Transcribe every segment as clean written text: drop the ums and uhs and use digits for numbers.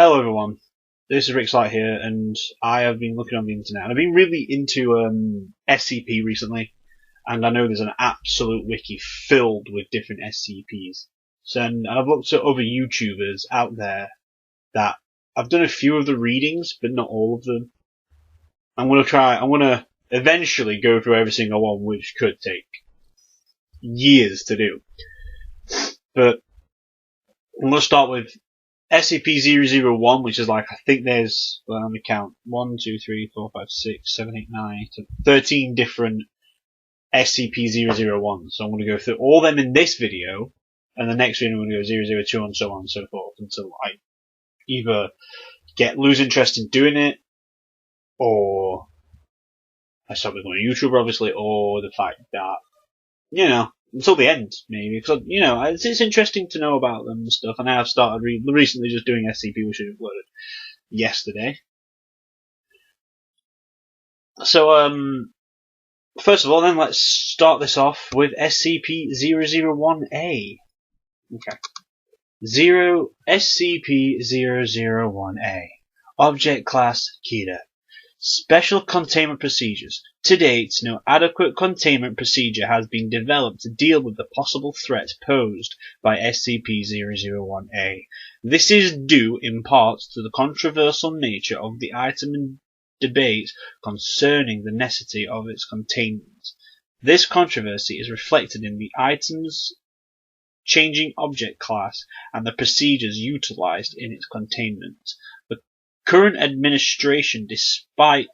Hello everyone, this is Rixxalight here, and I have been looking on the internet, and I've been really into SCP recently, and I know there's an absolute wiki filled with different SCPs. So, and I've looked at other YouTubers out there that I've done a few of the readings, but not all of them. I'm gonna eventually go through every single one, which could take years to do. But I'm gonna start with SCP-001, which is like, I think there's, well, let me count, 1, 2, 3, 4, 5, 6, 7, 8, 9, 13 different SCP-001s. So I'm going to go through all them in this video, and the next video I'm going to go 002 and so on and so forth, until I either lose interest in doing it, or I stop becoming a YouTuber, obviously, or the fact that, until the end, maybe, because, it's interesting to know about them and stuff, and I have started recently just doing SCP, which I uploaded yesterday. So, first of all, then, let's start this off with SCP-001-A. Okay. SCP-001-A. Object Class Kita. Special Containment Procedures. To date, no adequate containment procedure has been developed to deal with the possible threat posed by SCP-001-A. This is due in part to the controversial nature of the item and debate concerning the necessity of its containment. This controversy is reflected in the item's changing object class and the procedures utilized in its containment. The current administration, despite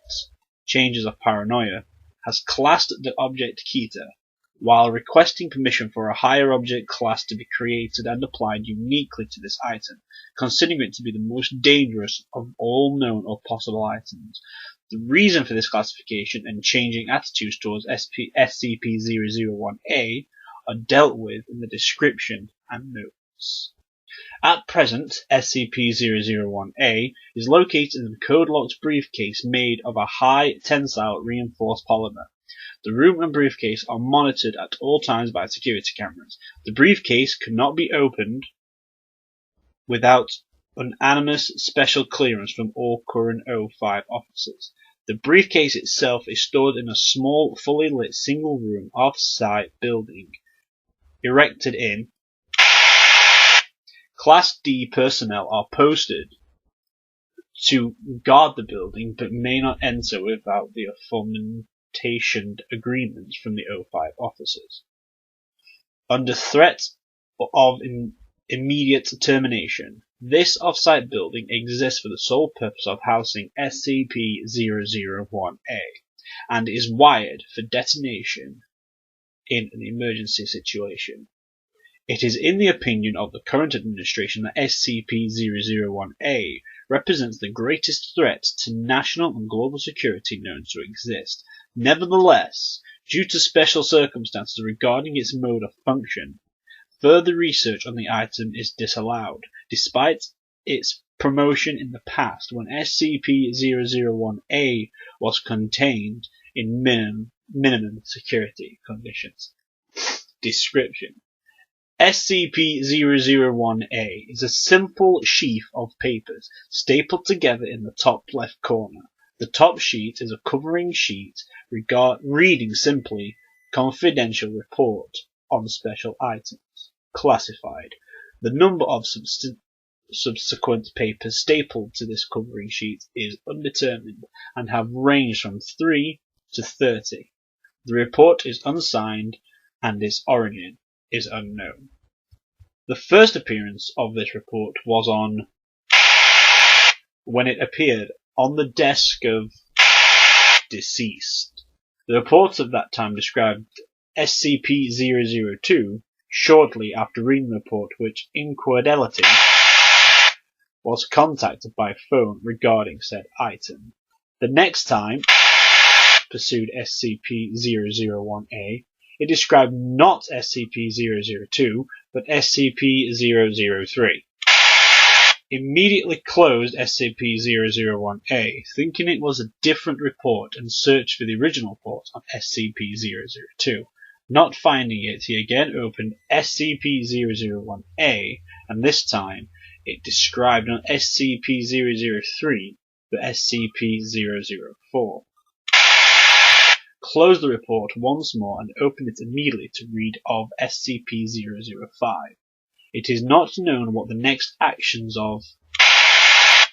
changes of paranoia, has classed the object Kita, while requesting permission for a higher object class to be created and applied uniquely to this item, considering it to be the most dangerous of all known or possible items. The reason for this classification and changing attitudes towards SCP-001-A are dealt with in the description and notes. At present, SCP-001-A is located in a code-locked briefcase made of a high-tensile reinforced polymer. The room and briefcase are monitored at all times by security cameras. The briefcase cannot be opened without unanimous special clearance from all current O5 officers. The briefcase itself is stored in a small, fully lit single-room off-site building erected in. Class D personnel are posted to guard the building, but may not enter without the aforementioned agreements from the O5 officers. Under threat of immediate termination, this off-site building exists for the sole purpose of housing SCP-001-A and is wired for detonation in an emergency situation. It is in the opinion of the current administration that SCP-001-A represents the greatest threat to national and global security known to exist. Nevertheless, due to special circumstances regarding its mode of function, further research on the item is disallowed, despite its promotion in the past when SCP-001-A was contained in minimum security conditions. Description: SCP-001-A is a simple sheaf of papers stapled together in the top left corner. The top sheet is a covering sheet reading simply "Confidential Report on Special Items, Classified." The number of subsequent papers stapled to this covering sheet is undetermined and have ranged from 3 to 30. The report is unsigned and its origin is unknown. The first appearance of this report was when it appeared on the desk of deceased. The reports of that time described SCP-002 shortly after reading the report, which Infidelity was contacted by phone regarding said item. The next time, pursued SCP-001-A, it described not SCP-002, but SCP-003. Immediately closed SCP-001-A, thinking it was a different report, and searched for the original report on SCP-002. Not finding it, he again opened SCP-001-A, and this time it described on SCP-003 to SCP-004. Close the report once more and open it immediately to read of SCP-005. It is not known what the next actions of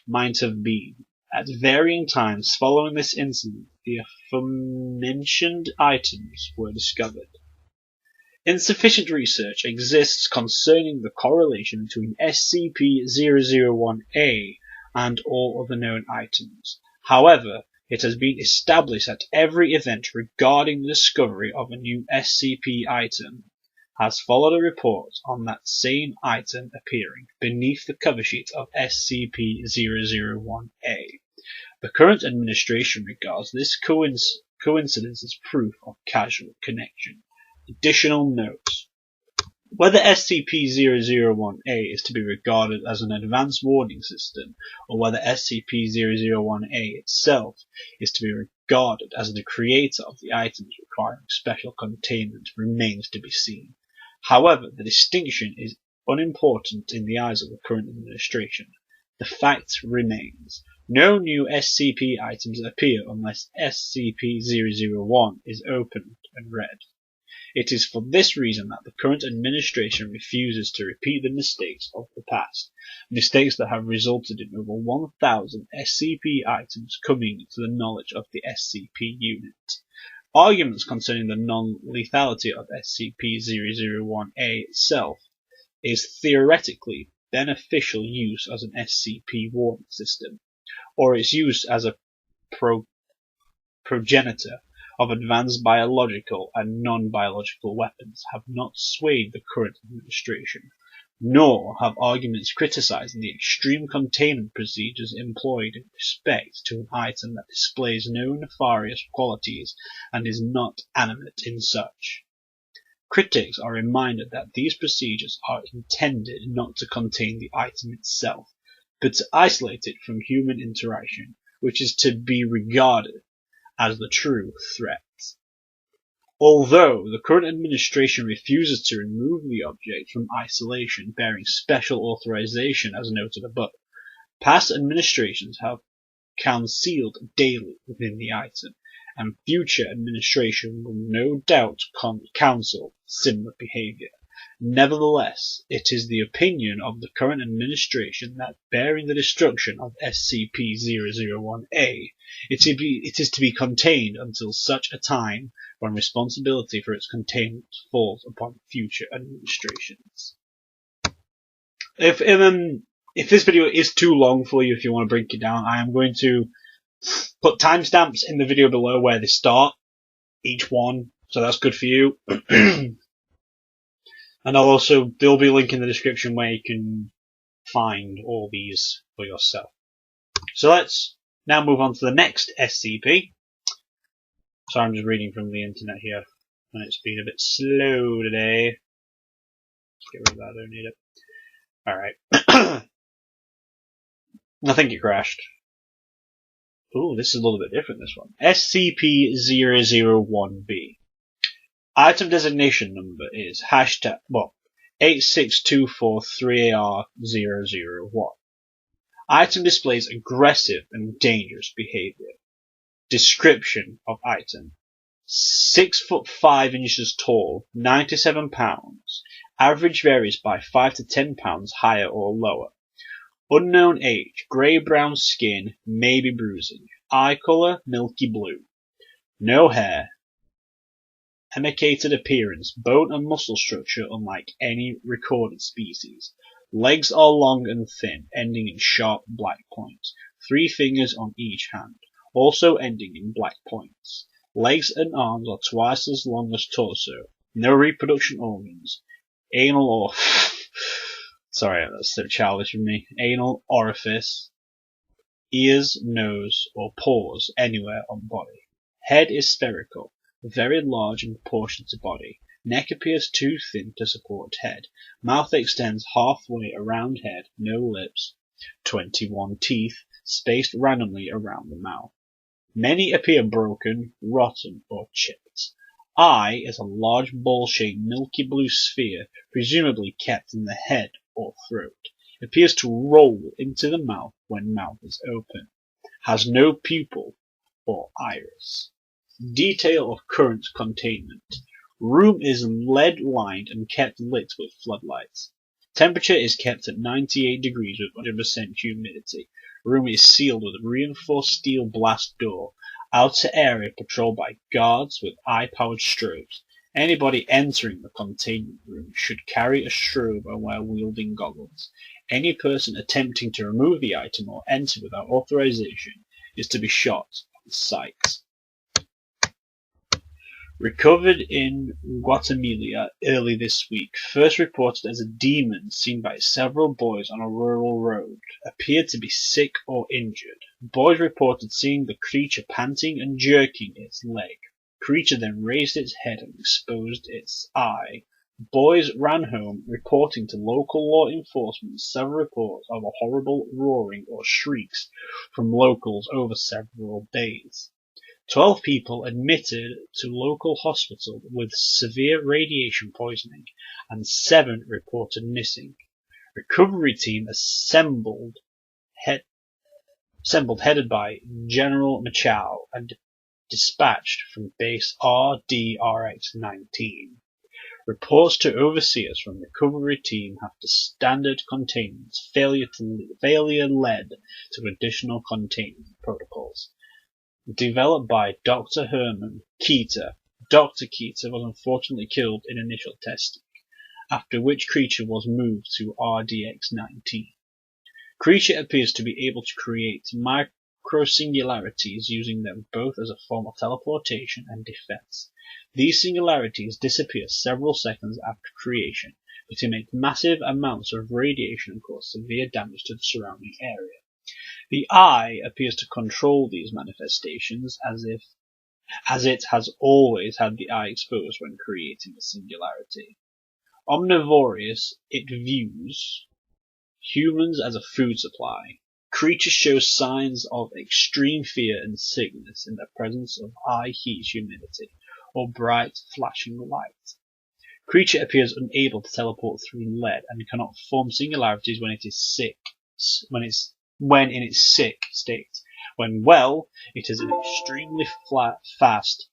might have been. At varying times following this incident, the aforementioned items were discovered. Insufficient research exists concerning the correlation between SCP-001-A and all other known items. However, it has been established that every event regarding the discovery of a new SCP item has followed a report on that same item appearing beneath the cover sheet of SCP-001-A. The current administration regards this coincidence as proof of causal connection. Additional notes. Whether SCP-001-A is to be regarded as an advanced warning system, or whether SCP-001-A itself is to be regarded as the creator of the items requiring special containment, remains to be seen. However, the distinction is unimportant in the eyes of the current administration. The fact remains. No new SCP items appear unless SCP-001 is opened and read. It is for this reason that the current administration refuses to repeat the mistakes of the past, mistakes that have resulted in over 1,000 SCP items coming to the knowledge of the SCP unit. Arguments concerning the non-lethality of SCP-001-A itself is theoretically beneficial use as an SCP warning system, or its use as a progenitor of advanced biological and non-biological weapons have not swayed the current administration, nor have arguments criticizing the extreme containment procedures employed in respect to an item that displays no nefarious qualities and is not animate in such. Critics are reminded that these procedures are intended not to contain the item itself, but to isolate it from human interaction, which is to be regarded as the true threat. Although the current administration refuses to remove the object from isolation bearing special authorization as noted above, past administrations have concealed daily within the item, and future administration will no doubt counsel similar behavior. Nevertheless, it is the opinion of the current administration that bearing the destruction of SCP-001-A, it is to be contained until such a time when responsibility for its containment falls upon future administrations. If this video is too long for you, if you want to break it down, I am going to put timestamps in the video below where they start, each one, so that's good for you. And there'll be a link in the description where you can find all these for yourself. So let's now move on to the next SCP. Sorry, I'm just reading from the internet here, and it's been a bit slow today. Let's get rid of that, I don't need it. Alright. I think it crashed. Ooh, this is a little bit different, this one. SCP-001-B. Item designation number is #86243AR001. Item displays aggressive and dangerous behavior. Description of item: 6'5" tall, 97 pounds. Average varies by 5 to 10 pounds higher or lower. Unknown age, grey-brown skin, maybe bruising. Eye colour, milky blue. No hair. Emaciated appearance, bone and muscle structure unlike any recorded species. Legs are long and thin, ending in sharp black points. 3 fingers on each hand, also ending in black points. Legs and arms are twice as long as torso. No reproduction organs. Anal or... Sorry, that's so childish of me. Anal orifice. Ears, nose, or paws anywhere on body. Head is spherical, very large in proportion to body. Neck appears too thin to support head. Mouth extends halfway around head. No lips. 21 teeth, spaced randomly around the mouth. Many appear broken, rotten, or chipped. Eye is a large ball-shaped milky blue sphere, presumably kept in the head or throat. Appears to roll into the mouth when mouth is open. Has no pupil or iris. Detail of current containment. Room is lead lined and kept lit with floodlights. Temperature is kept at 98 degrees with 100% humidity. Room is sealed with a reinforced steel blast door. Outer area patrolled by guards with eye-powered strobes. Anybody entering the containment room should carry a strobe and wear wielding goggles. Any person attempting to remove the item or enter without authorization is to be shot on sight. Recovered in Guatemala early this week, first reported as a demon seen by several boys on a rural road, appeared to be sick or injured. Boys reported seeing the creature panting and jerking its leg. Creature then raised its head and exposed its eye. Boys ran home, reporting to local law enforcement several reports of a horrible roaring or shrieks from locals over several days. 12 people admitted to local hospital with severe radiation poisoning, and 7 reported missing. Recovery team assembled headed by General Machau and dispatched from base RDRX-19. Reports to overseers from recovery team after standard containment failure led to additional containment protocols. Developed by Dr. Herman Keeter. Dr. Keeter was unfortunately killed in initial testing, after which creature was moved to RDX-19. Creature appears to be able to create microsingularities, using them both as a form of teleportation and defense. These singularities disappear several seconds after creation, but emit massive amounts of radiation and cause severe damage to the surrounding area. The eye appears to control these manifestations as it has always had the eye exposed when creating a singularity. Omnivorous, it views humans as a food supply. Creature shows signs of extreme fear and sickness in the presence of eye heat, humidity, or bright flashing light. Creature appears unable to teleport through lead and cannot form singularities when it is sick. When in its sick state. When well, it is an extremely fast,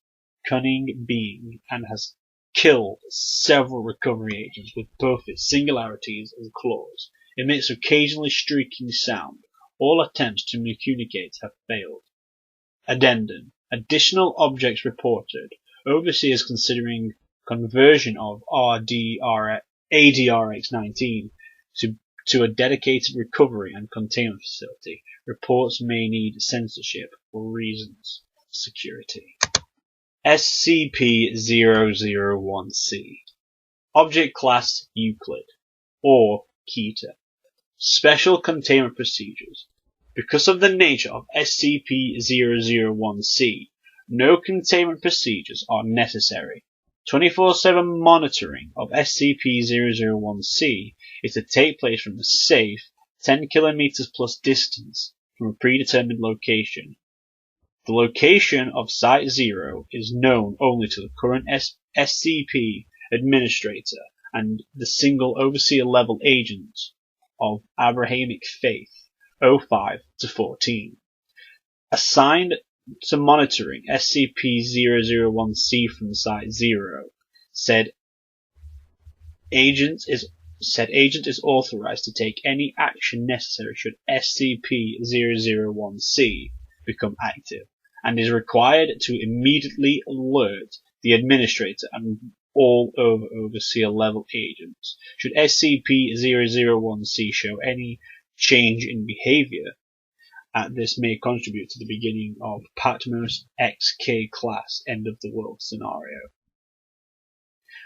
cunning being and has killed several recovery agents with both its singularities and claws. Emits occasionally streaking sound. All attempts to communicate have failed. Addendum. Additional objects reported. Overseers considering conversion of ADRX-19 to a dedicated recovery and containment facility. Reports may need censorship for reasons of security. SCP-001-C. Object Class Euclid or Keter. Special Containment Procedures. Because of the nature of SCP-001-C, no containment procedures are necessary. 24/7 monitoring of SCP-001-C is to take place from a safe 10 km plus distance from a predetermined location. The location of Site-0 is known only to the current SCP administrator and the single overseer level agent of Abrahamic Faith, 05-14. Assigned to monitoring SCP-001-C from Site-0, said agent is authorized to take any action necessary should SCP-001-C become active, and is required to immediately alert the administrator and all overseer level agents. Should SCP-001-C show any change in behavior, this may contribute to the beginning of Patmos XK class end of the world scenario.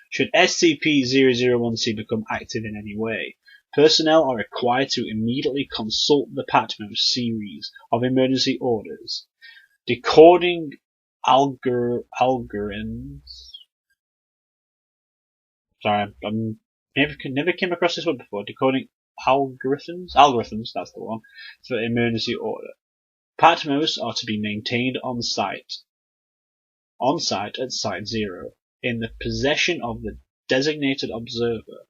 Should SCP-001-C become active in any way, personnel are required to immediately consult the Patmos series of emergency orders. Decoding algorithms. Sorry, I never came across this one before. Decoding algorithms, that's the one, for emergency order. Patmos are to be maintained on site at Site-0, in the possession of the designated observer.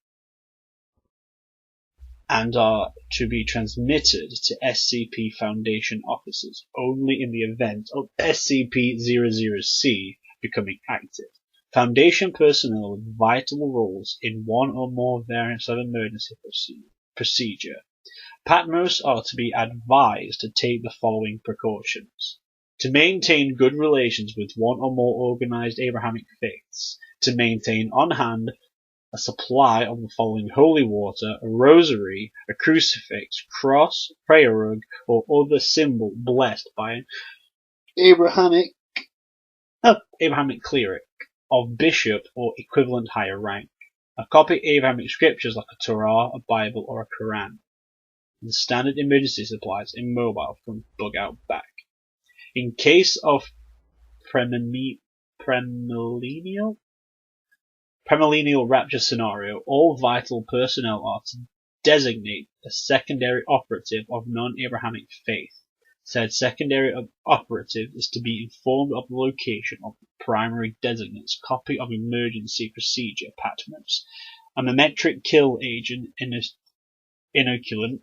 and are to be transmitted to SCP Foundation officers only in the event of SCP-00C becoming active. Foundation personnel with vital roles in one or more variants of emergency procedure. Patmos are to be advised to take the following precautions: to maintain good relations with one or more organized Abrahamic faiths, to maintain on hand a supply of the following holy water, a rosary, a crucifix, cross, prayer rug, or other symbol blessed by an Abrahamic cleric of bishop or equivalent higher rank, a copy of Abrahamic scriptures like a Torah, a Bible, or a Quran, and standard emergency supplies immobile from bug out back. In case of premillennial rapture scenario, all vital personnel are to designate a secondary operative of non-Abrahamic faith. Said secondary operative is to be informed of the location of the primary designate's copy of emergency procedure Patmos, a memetric kill agent inoculant,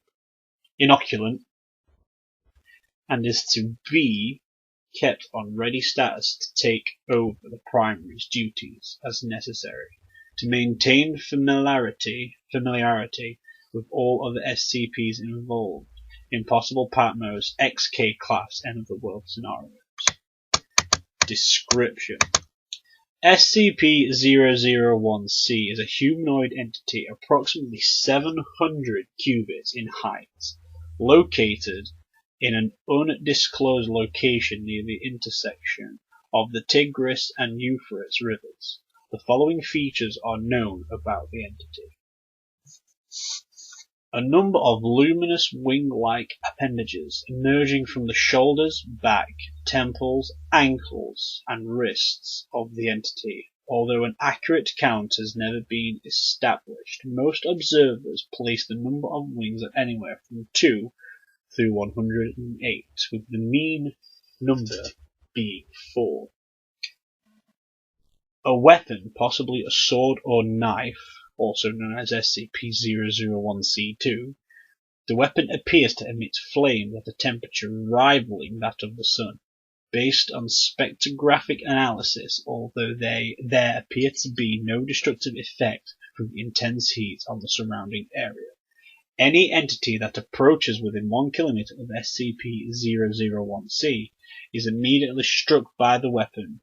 and is to be kept on ready status to take over the primary's duties as necessary, to maintain familiarity with all other SCPs involved in possible Patmos XK class end of the world scenarios. Description: SCP-001-C is a humanoid entity approximately 700 cubits in height, located in an undisclosed location near the intersection of the Tigris and Euphrates rivers. The following features are known about the entity: a number of luminous wing-like appendages emerging from the shoulders, back, temples, ankles, and wrists of the entity. Although an accurate count has never been established, most observers place the number of wings at anywhere from 2 through 108, with the mean number being 4. A weapon, possibly a sword or knife, also known as SCP-001-C2, the weapon appears to emit flames at a temperature rivaling that of the sun. Based on spectrographic analysis, although there appear to be no destructive effect from the intense heat on the surrounding area. Any entity that approaches within 1 kilometer of SCP-001-C is immediately struck by the weapon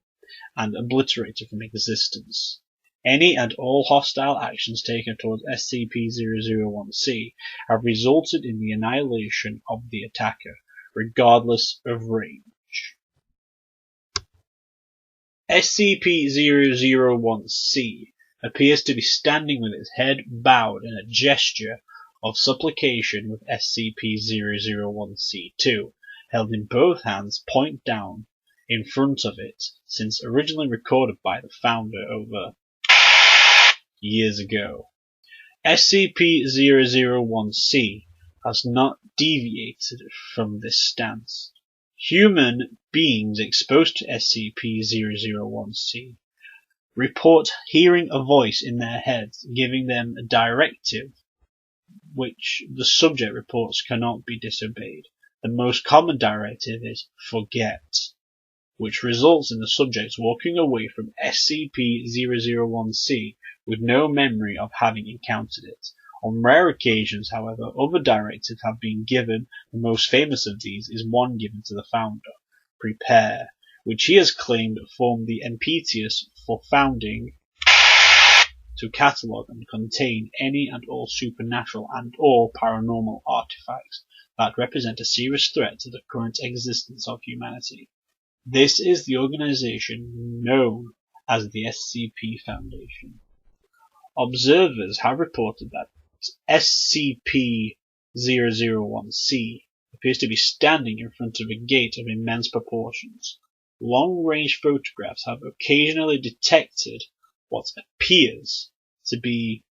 and obliterated from existence. Any and all hostile actions taken towards SCP-001-C have resulted in the annihilation of the attacker, regardless of range. SCP-001-C appears to be standing with its head bowed in a gesture of supplication, with SCP-001-C2 held in both hands point down in front of it, since originally recorded by the founder over years ago. SCP-001-C has not deviated from this stance. Human beings exposed to SCP-001-C report hearing a voice in their heads giving them a directive which the subject reports cannot be disobeyed. The most common directive is "forget," which results in the subjects walking away from SCP-001-C with no memory of having encountered it. On rare occasions, however, other directives have been given. The most famous of these is one given to the founder, "Prepare," which he has claimed formed the impetus for founding to catalogue and contain any and all supernatural and or paranormal artifacts that represent a serious threat to the current existence of humanity. This is the organization known as the SCP Foundation. Observers have reported that SCP-001-C appears to be standing in front of a gate of immense proportions. Long-range photographs have occasionally detected what appears to be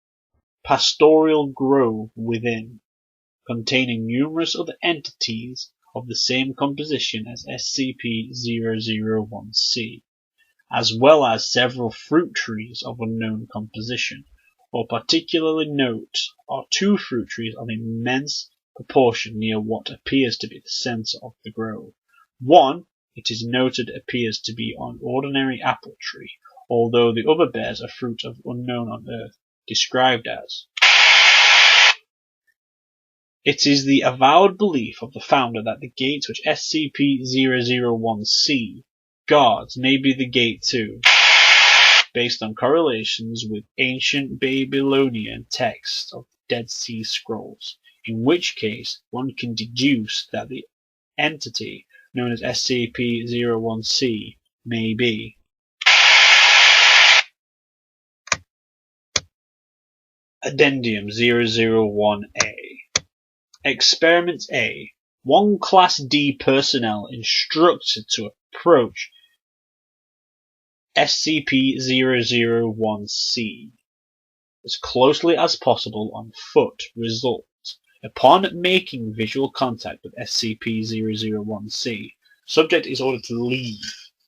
pastoral grove within, containing numerous other entities of the same composition as SCP-001-C, as well as several fruit trees of unknown composition. or particularly note are two fruit trees of immense proportion near what appears to be the centre of the grove. One, it is noted, appears to be an ordinary apple tree, although the other bears a fruit of unknown on earth, described as. It is the avowed belief of the founder that the gate which SCP-001-C guards may be the gate to, based on correlations with ancient Babylonian texts of the Dead Sea Scrolls, in which case one can deduce that the entity known as SCP-01-C may be. Addendum 001-A. Experiment A. One Class D personnel instructed to approach SCP-001-C as closely as possible on foot. Result. Upon making visual contact with SCP-001-C, subject is ordered to leave.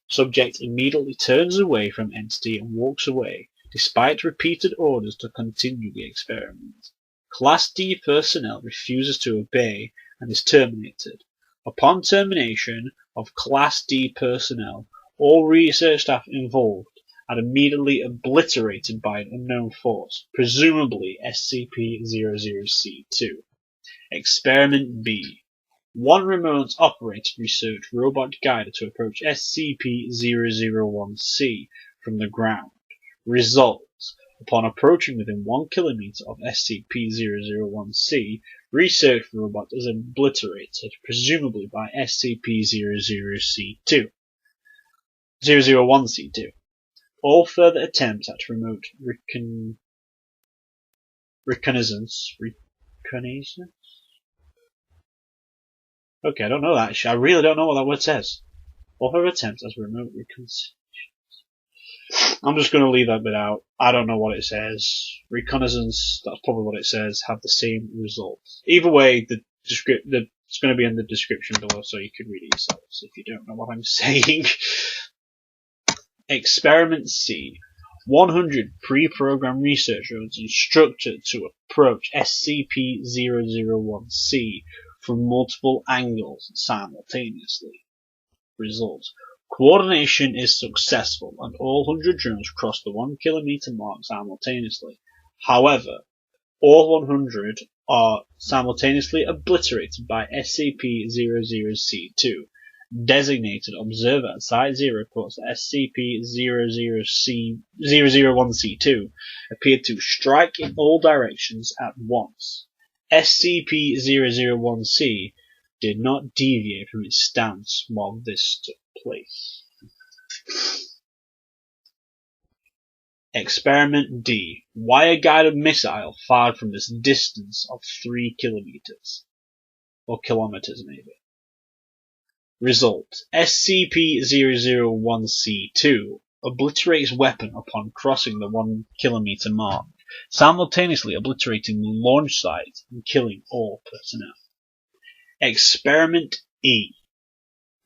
Subject immediately turns away from entity and walks away, despite repeated orders to continue the experiment. Class D personnel refuses to obey and is terminated. Upon termination of Class D personnel, all research staff involved are immediately obliterated by an unknown force, presumably SCP-00C2. Experiment B. One remote-operated research robot guided to approach SCP-001-C from the ground. Results. Upon approaching within 1 kilometer of SCP-001-C, research robot is obliterated, presumably by SCP-00C2. 001-C2. All further attempts at remote reconnaissance. Okay, I don't know that. I really don't know what that word says. All further attempts at remote reconnaissance. I'm just going to leave that bit out. I don't know what it says. Reconnaissance, that's probably what it says, have the same results. Either way, it's going to be in the description below, so you can read it yourselves if you don't know what I'm saying. Experiment C. 100 pre-programmed researchers instructed to approach SCP-001-C from multiple angles simultaneously. Results. Coordination is successful and all 100 drones cross the 1 kilometer mark simultaneously. However, all 100 are simultaneously obliterated by SCP-00C2. Designated observer at Site 0 reports that SCP-001-C2 appeared to strike in all directions at once. SCP-001-C did not deviate from its stance while this took place. Experiment D. Wire-guided missile fired from this distance of 3 kilometers. Or kilometers, maybe. Result. SCP-001-C2 obliterates weapon upon crossing the 1 kilometer mark, simultaneously obliterating the launch site and killing all personnel. Experiment E.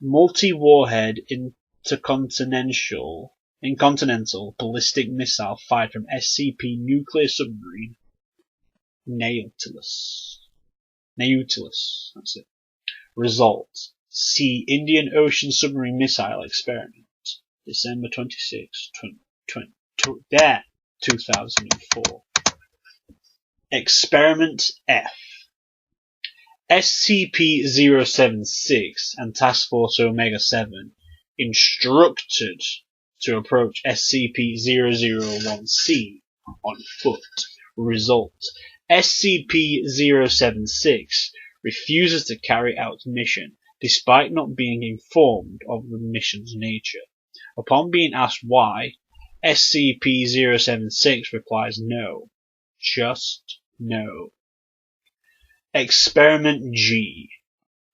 Multi-warhead intercontinental ballistic missile fired from SCP nuclear submarine Nautilus. That's it. Result. C. Indian Ocean submarine missile experiment. December 26, 2004. Experiment F. SCP-076 and Task Force Omega-7 instructed to approach SCP-001-C on foot. Result. SCP-076 refuses to carry out mission, despite not being informed of the mission's nature. Upon being asked why, SCP-076 replies no. Just no. Experiment G.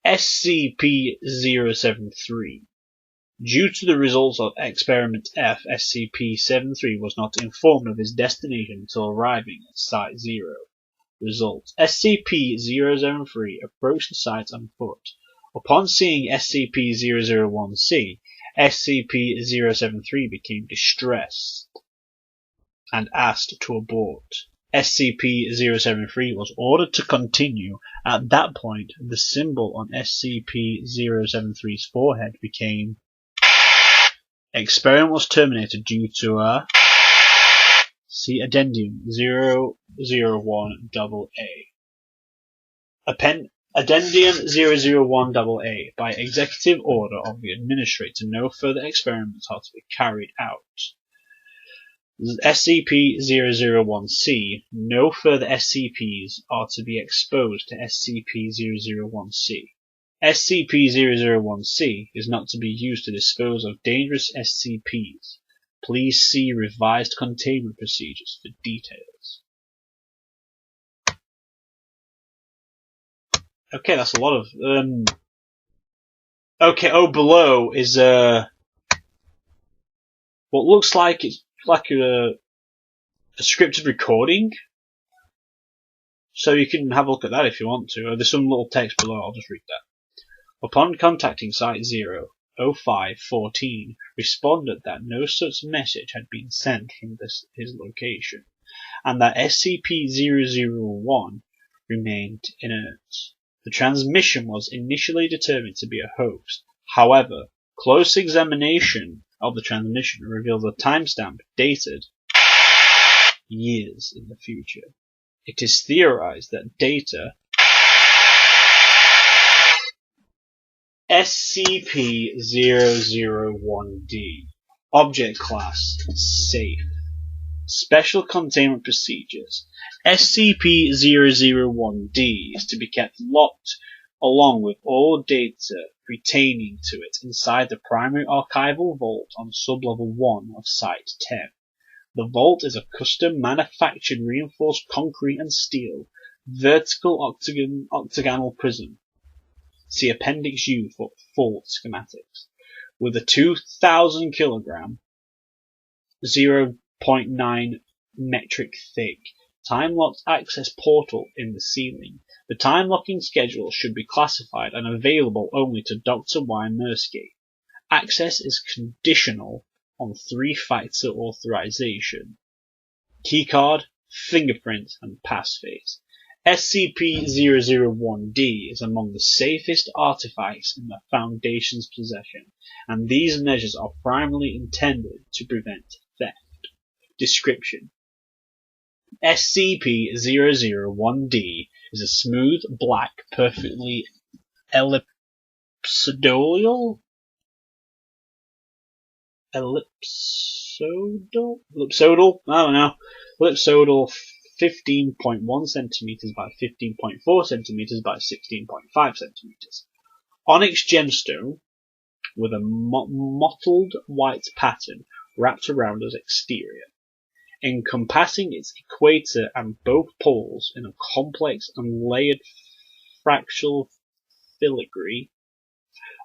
SCP-073. Due to the results of Experiment F, SCP-73 was not informed of his destination until arriving at Site 0. Result. SCP-073 approached the site on foot. Upon seeing SCP-001-C, SCP-073 became distressed. and asked to abort. SCP-073 was ordered to continue. At that point, the symbol on SCP-073's forehead became... Experiment was terminated due to a... See Addendum 001AA. Addendum 001AA. By executive order of the Administrator, no further experiments are to be carried out. SCP-001-C. No further SCPs are to be exposed to SCP-001-C. SCP-001-C is not to be used to dispose of dangerous SCPs. Please see revised containment procedures for details. Okay, that's a lot of... Okay, below is what looks like it's like a scripted recording. So you can have a look at that if you want to. There's some little text below, I'll just read that. Upon contacting Site 00514, responded that no such message had been sent from his location, and that SCP-001 remained inert. The transmission was initially determined to be a hoax. However, close examination of the transmission reveals a timestamp dated years in the future. It is theorized that data SCP-001-D. Object Class Safe. Special Containment Procedures. SCP-001-D is to be kept locked along with all data pertaining to it inside the primary archival vault on Sublevel 1 of Site 10. The vault is a custom manufactured reinforced concrete and steel vertical octagonal prism. See Appendix U for full schematics. With a 2,000 kilogram, 0.9 metric thick, time-locked access portal in the ceiling. The time-locking schedule should be classified and available only to Dr. Y. Mersky. Access is conditional on 3-factor authorization. Keycard, fingerprint, and passphrase. SCP-001-D is among the safest artifacts in the Foundation's possession, and these measures are primarily intended to prevent theft. Description: SCP-001-D is a smooth, black, perfectly ellipsoidal 15.1 centimeters by 15.4 centimeters by 16.5 centimeters. Onyx gemstone with a mottled white pattern wrapped around its exterior, encompassing its equator and both poles in a complex and layered fractal filigree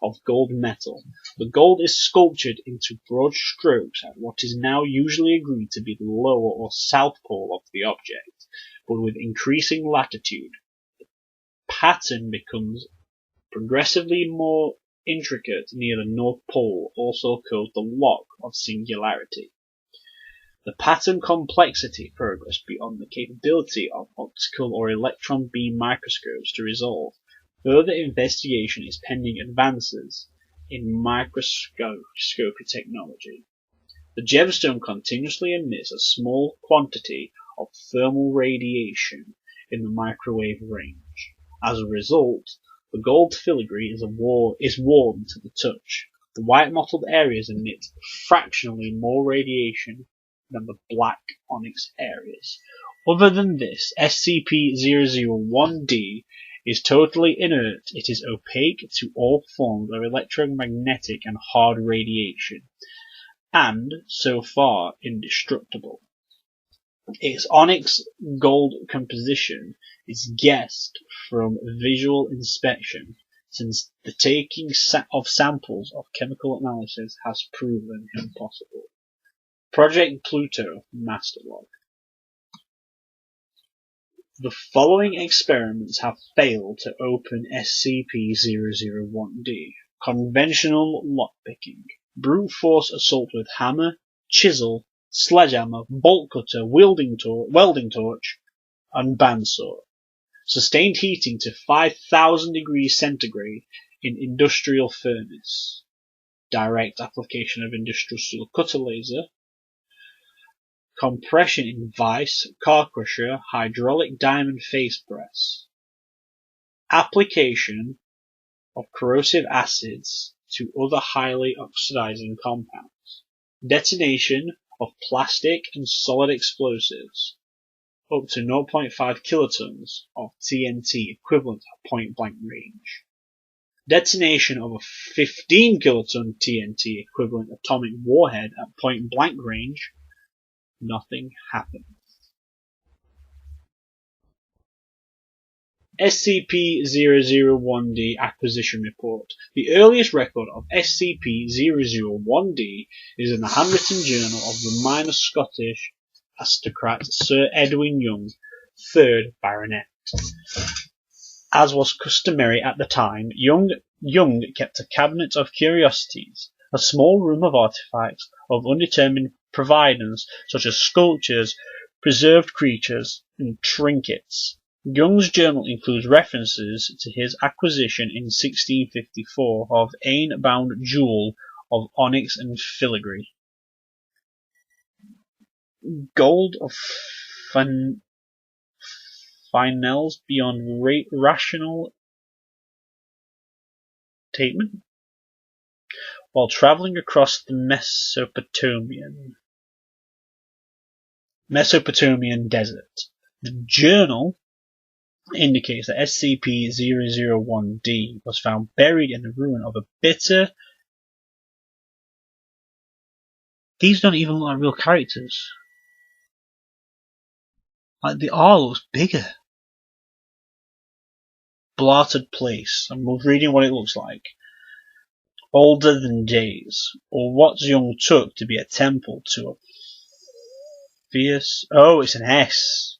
of gold metal. The gold is sculptured into broad strokes at what is now usually agreed to be the lower or south pole of the object, but with increasing latitude, the pattern becomes progressively more intricate near the North Pole, also called the Lock of Singularity. The pattern complexity progressed beyond the capability of optical or electron beam microscopes to resolve. Further investigation is pending advances in microscopy technology. The gemstone continuously emits a small quantity of thermal radiation in the microwave range. As a result, the gold filigree is warm to the touch. The white mottled areas emit fractionally more radiation than the black onyx areas. Other than this, SCP-001-D is totally inert. It is opaque to all forms of electromagnetic and hard radiation, and, so far, indestructible. Its onyx gold composition is guessed from visual inspection, since the taking of samples of chemical analysis has proven impossible. Project Pluto Master Log. The following experiments have failed to open SCP-001-D. Conventional lockpicking. Brute force assault with hammer, chisel, sledgehammer, bolt cutter, welding torch, and bandsaw. Sustained heating to 5,000 degrees centigrade in industrial furnace. Direct application of industrial steel cutter laser. Compression in vice, car crusher, hydraulic diamond face press. Application of corrosive acids to other highly oxidizing compounds. Detonation of plastic and solid explosives. Up to 0.5 kilotons of TNT equivalent at point blank range. Detonation of a 15 kiloton TNT equivalent atomic warhead at point blank range. Nothing happened. SCP-001-D Acquisition Report. The earliest record of SCP-001-D is in the handwritten journal of the minor Scottish aristocrat Sir Edwin Young, 3rd Baronet. As was customary at the time, Young kept a cabinet of curiosities, a small room of artifacts of undetermined provenance such as sculptures, preserved creatures, and trinkets. Young's journal includes references to his acquisition in 1654 of Ain-bound jewel of onyx and filigree. Gold of finels beyond rational statement while traveling across the Mesopotamian desert. The journal indicates that SCP-001-D was found buried in the ruin of a bitter... These don't even look like real characters. Like, the R looks bigger. Blarted place. I'm reading what it looks like. Older than days, or what Young took to be a temple to a fierce... Oh, it's an S.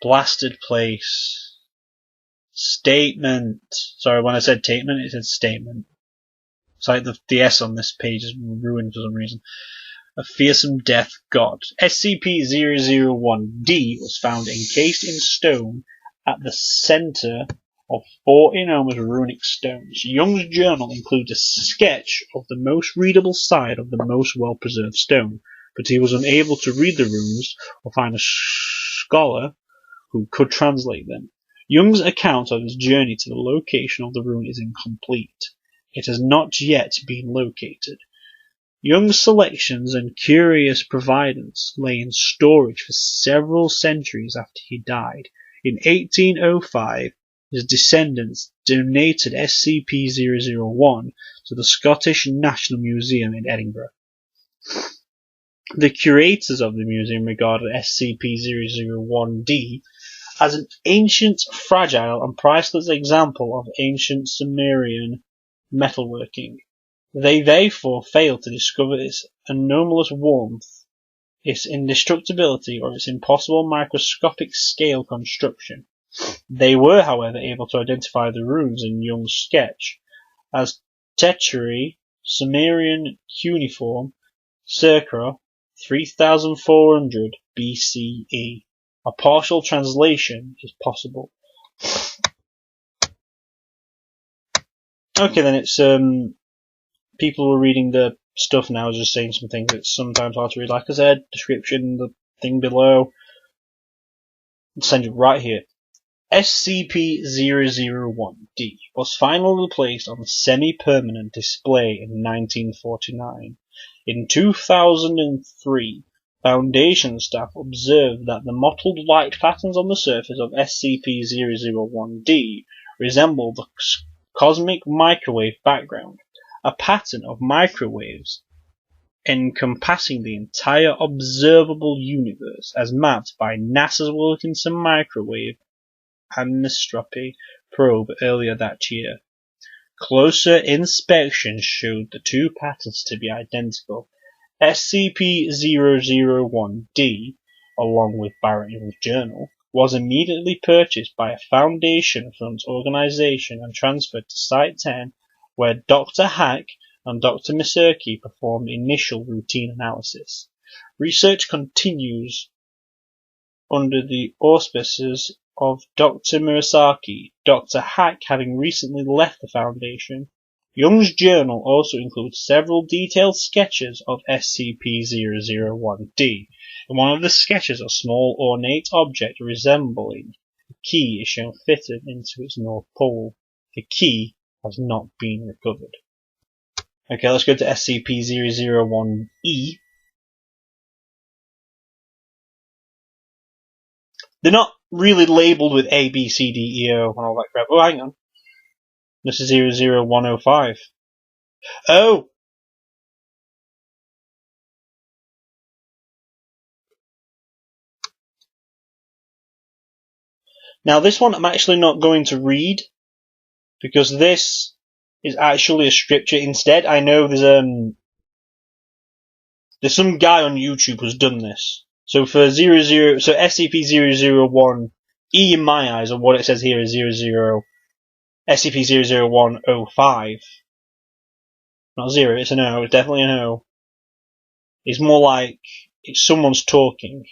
Blasted place. Statement. Sorry, when I said statement, it said statement. It's like the S on this page is ruined for some reason. A fearsome death god. SCP-001-D was found encased in stone at the center of 4 enormous runic stones. Young's journal includes a sketch of the most readable side of the most well-preserved stone, but he was unable to read the runes or find a scholar who could translate them. Young's account of his journey to the location of the rune is incomplete. It has not yet been located. Young's selections and curious providence lay in storage for several centuries after he died. In 1805, his descendants donated SCP-001 to the Scottish National Museum in Edinburgh. The curators of the museum regarded SCP-001-D as an ancient, fragile, and priceless example of ancient Sumerian metalworking. They therefore failed to discover its anomalous warmth, its indestructibility, or its impossible microscopic scale construction. They were, however, able to identify the runes in Young's sketch as Tetri, Sumerian cuneiform, circa 3400 BCE. A partial translation is possible. Okay, then it's people who are reading the stuff now just saying some things that's sometimes hard to read. Like I said, description, the thing below. I'll send you right here. SCP-001-D was finally placed on semi-permanent display in 1949. In 2003, Foundation staff observed that the mottled light patterns on the surface of SCP-001-D resembled the cosmic microwave background, a pattern of microwaves encompassing the entire observable universe as mapped by NASA's Wilkinson Microwave Anisotropy probe earlier that year. Closer inspection showed the two patterns to be identical. SCP-001-D, along with Barrett Young's journal, was immediately purchased by a Foundation front organization and transferred to Site 10, where Dr. Hack and Dr. Misaki performed initial routine analysis. Research continues under the auspices of Dr. Murasaki, Dr. Hack having recently left the Foundation. Young's journal also includes several detailed sketches of SCP-001-D. In one of the sketches, a small ornate object resembling a key is shown fitted into its north pole. The key has not been recovered. Okay, let's go to SCP-001-E. They're not really labelled with A, B, C, D, E, O, and all that crap. Oh, hang on. This is 00105. Oh! Now this one I'm actually not going to read, because this is actually a scripture instead. I know there's some guy on YouTube who's done this. So for SCP-001-E in my eyes, or what it says here is SCP-00105. Not 0, it's an O, it's definitely an O. It's more like it's someone's talking.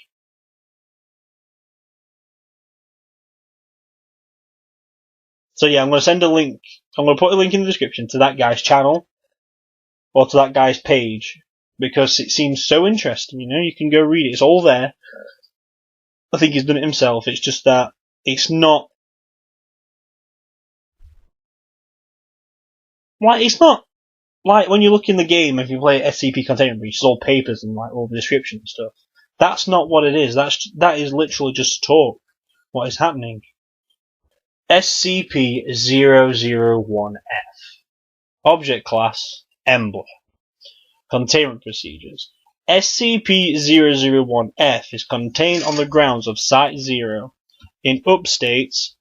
So yeah, I'm going to send a link. I'm going to put a link in the description to that guy's channel, or to that guy's page, because it seems so interesting, you know, you can go read it, it's all there. I think he's done it himself, it's just that it's not like when you look in the game, if you play SCP Containment Breach, it's all papers and like all the description and stuff. That's not what it is, that is literally just talk, what is happening. SCP-001-F. Object Class, Embler. Containment Procedures. SCP-001-F is contained on the grounds of Site-0 in upstates.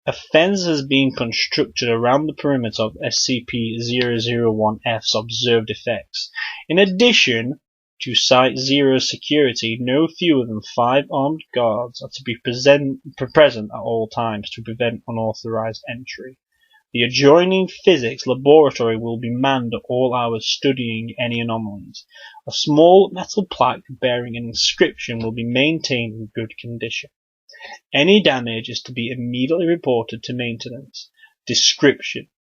A fence has been constructed around the perimeter of SCP-001-F's observed effects. In addition to Site-0 security, no fewer than 5 armed guards are to be present at all times to prevent unauthorized entry. The adjoining physics laboratory will be manned at all hours studying any anomalies. A small metal plaque bearing an inscription will be maintained in good condition. Any damage is to be immediately reported to maintenance. Description: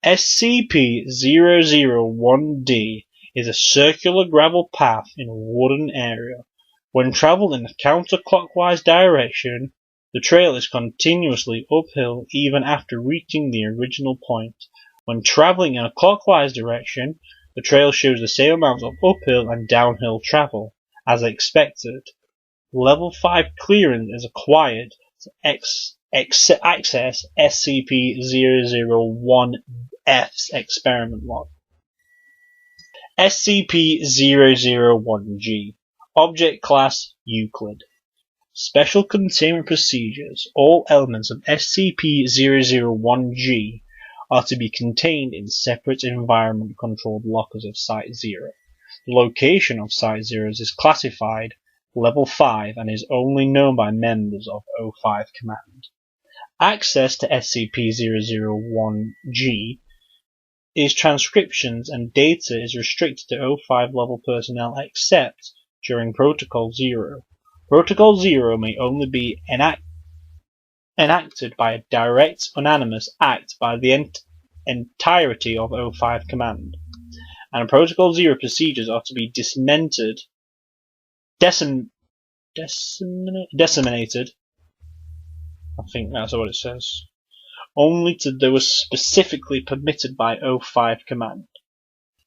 SCP-001-D is a circular gravel path in a wooded area. When traveled in a counterclockwise direction, the trail is continuously uphill even after reaching the original point. When traveling in a clockwise direction, the trail shows the same amount of uphill and downhill travel, as expected. Level 5 clearance is acquired to access SCP-001-F's experiment log. SCP-001-G. Object Class, Euclid. Special Containment Procedures. All elements of SCP-001-G are to be contained in separate environment-controlled lockers of Site-0. The location of Site-0 is classified Level 5 and is only known by members of O5 Command. Access to SCP-001-G is transcriptions and data is restricted to O5 level personnel except during Protocol 0. Protocol 0 may only be enacted by a direct, unanimous act by the entirety of O5 Command, and Protocol 0 procedures are to be disseminated, I think that's what it says, only to those specifically permitted by O5 Command.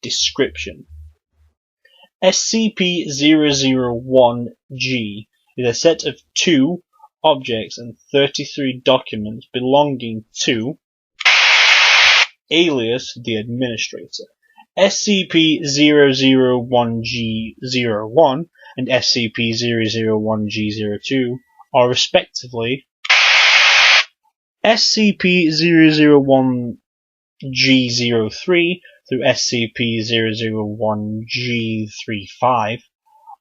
Description: SCP-001-G is a set of 2 objects and 33 documents belonging to alias the Administrator. SCP-001-G01 and SCP-001-G02 are respectively SCP-001-G03 through SCP-001-G35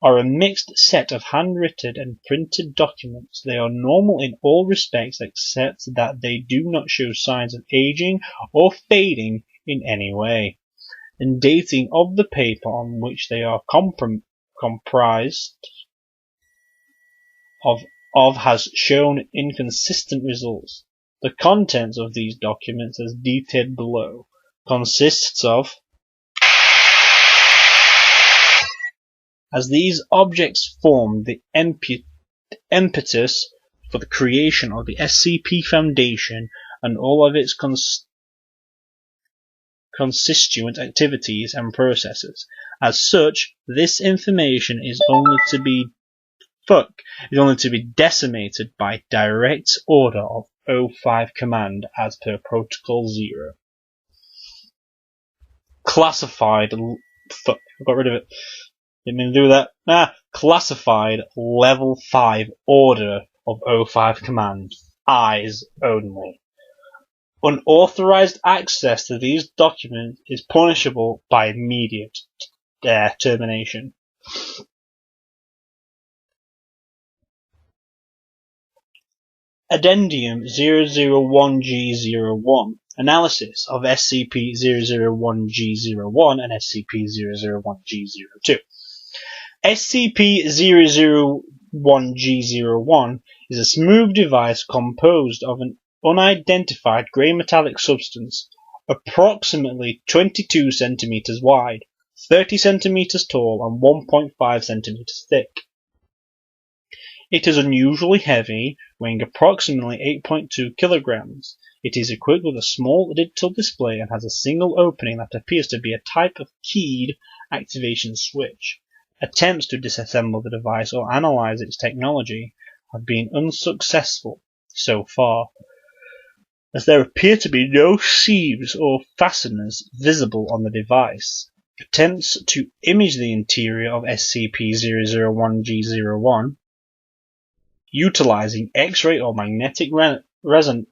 are a mixed set of handwritten and printed documents. They are normal in all respects except that they do not show signs of aging or fading in any way, and dating of the paper on which they are comprised of has shown inconsistent results. The contents of these documents, as detailed below, consists of, as these objects formed the impetus for the creation of the SCP Foundation and all of its constituent activities and processes. As such, this information is only to be decimated by direct order of O5 Command as per Protocol 0. Classified. Fuck, I got rid of it. Didn't mean to do that. Classified Level 5 Order of O5 Command. Eyes only. Unauthorized access to these documents is punishable by immediate termination. Addendum 001G01 Analysis of SCP-001G01 and SCP-001G02. SCP-001G01 is a smooth device composed of an unidentified grey metallic substance, approximately 22 cm wide, 30 cm tall, and 1.5 cm thick. It is unusually heavy, weighing approximately 8.2 kilograms. It is equipped with a small digital display and has a single opening that appears to be a type of keyed activation switch. Attempts to disassemble the device or analyze its technology have been unsuccessful so far, as there appear to be no sieves or fasteners visible on the device. Attempts to image the interior of SCP-001G01 utilizing X-ray or magnetic resonance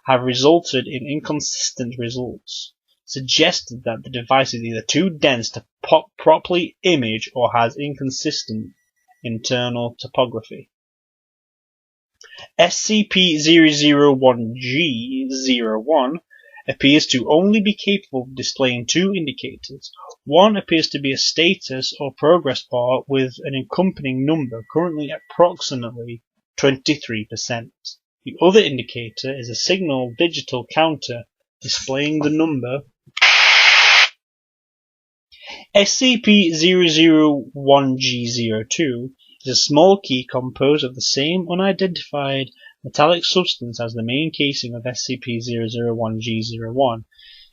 have resulted in inconsistent results, suggested that the device is either too dense to properly image or has inconsistent internal topography. SCP-001G01 appears to only be capable of displaying two indicators. One appears to be a status or progress bar with an accompanying number, currently approximately 23%. The other indicator is a signal digital counter displaying the number. SCP-001G02 is a small key composed of the same unidentified metallic substance as the main casing of SCP-001G01.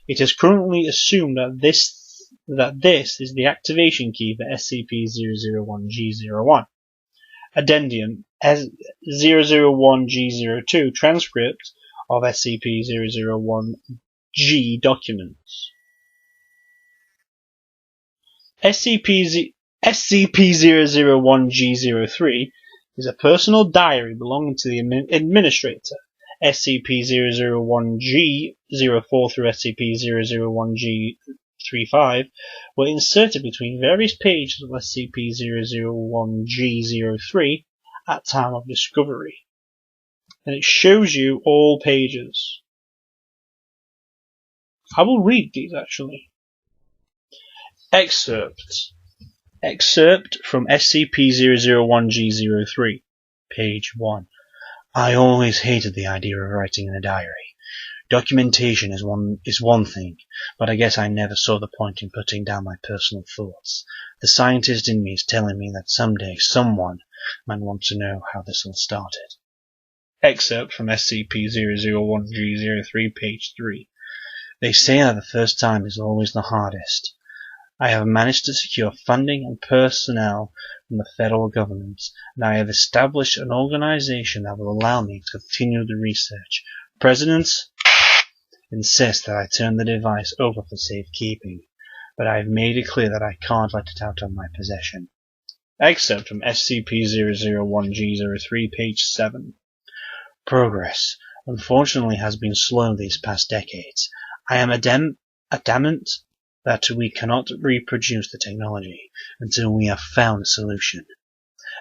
It is currently assumed that this is the activation key for SCP-001G01. Addendum 001G02 Transcript of SCP-001G documents. SCP-001G03 is a personal diary belonging to the administrator. SCP-001G04 through SCP-001G35 were inserted between various pages of SCP-001G03 at time of discovery. And it shows you all pages. I will read these actually. Excerpt from SCP-001G03, page 1. I always hated the idea of writing in a diary. Documentation is one thing, but I guess I never saw the point in putting down my personal thoughts. The scientist in me is telling me that someday someone might want to know how this all started. Excerpt from SCP-001G03, page 3. They say that the first time is always the hardest. I have managed to secure funding and personnel from the federal government, and I have established an organization that will allow me to continue the research. Presidents insist that I turn the device over for safekeeping, but I have made it clear that I can't let it out of my possession. Excerpt from SCP-001G03, page 7. Progress, unfortunately, has been slow these past decades. I am adamant that we cannot reproduce the technology until we have found a solution,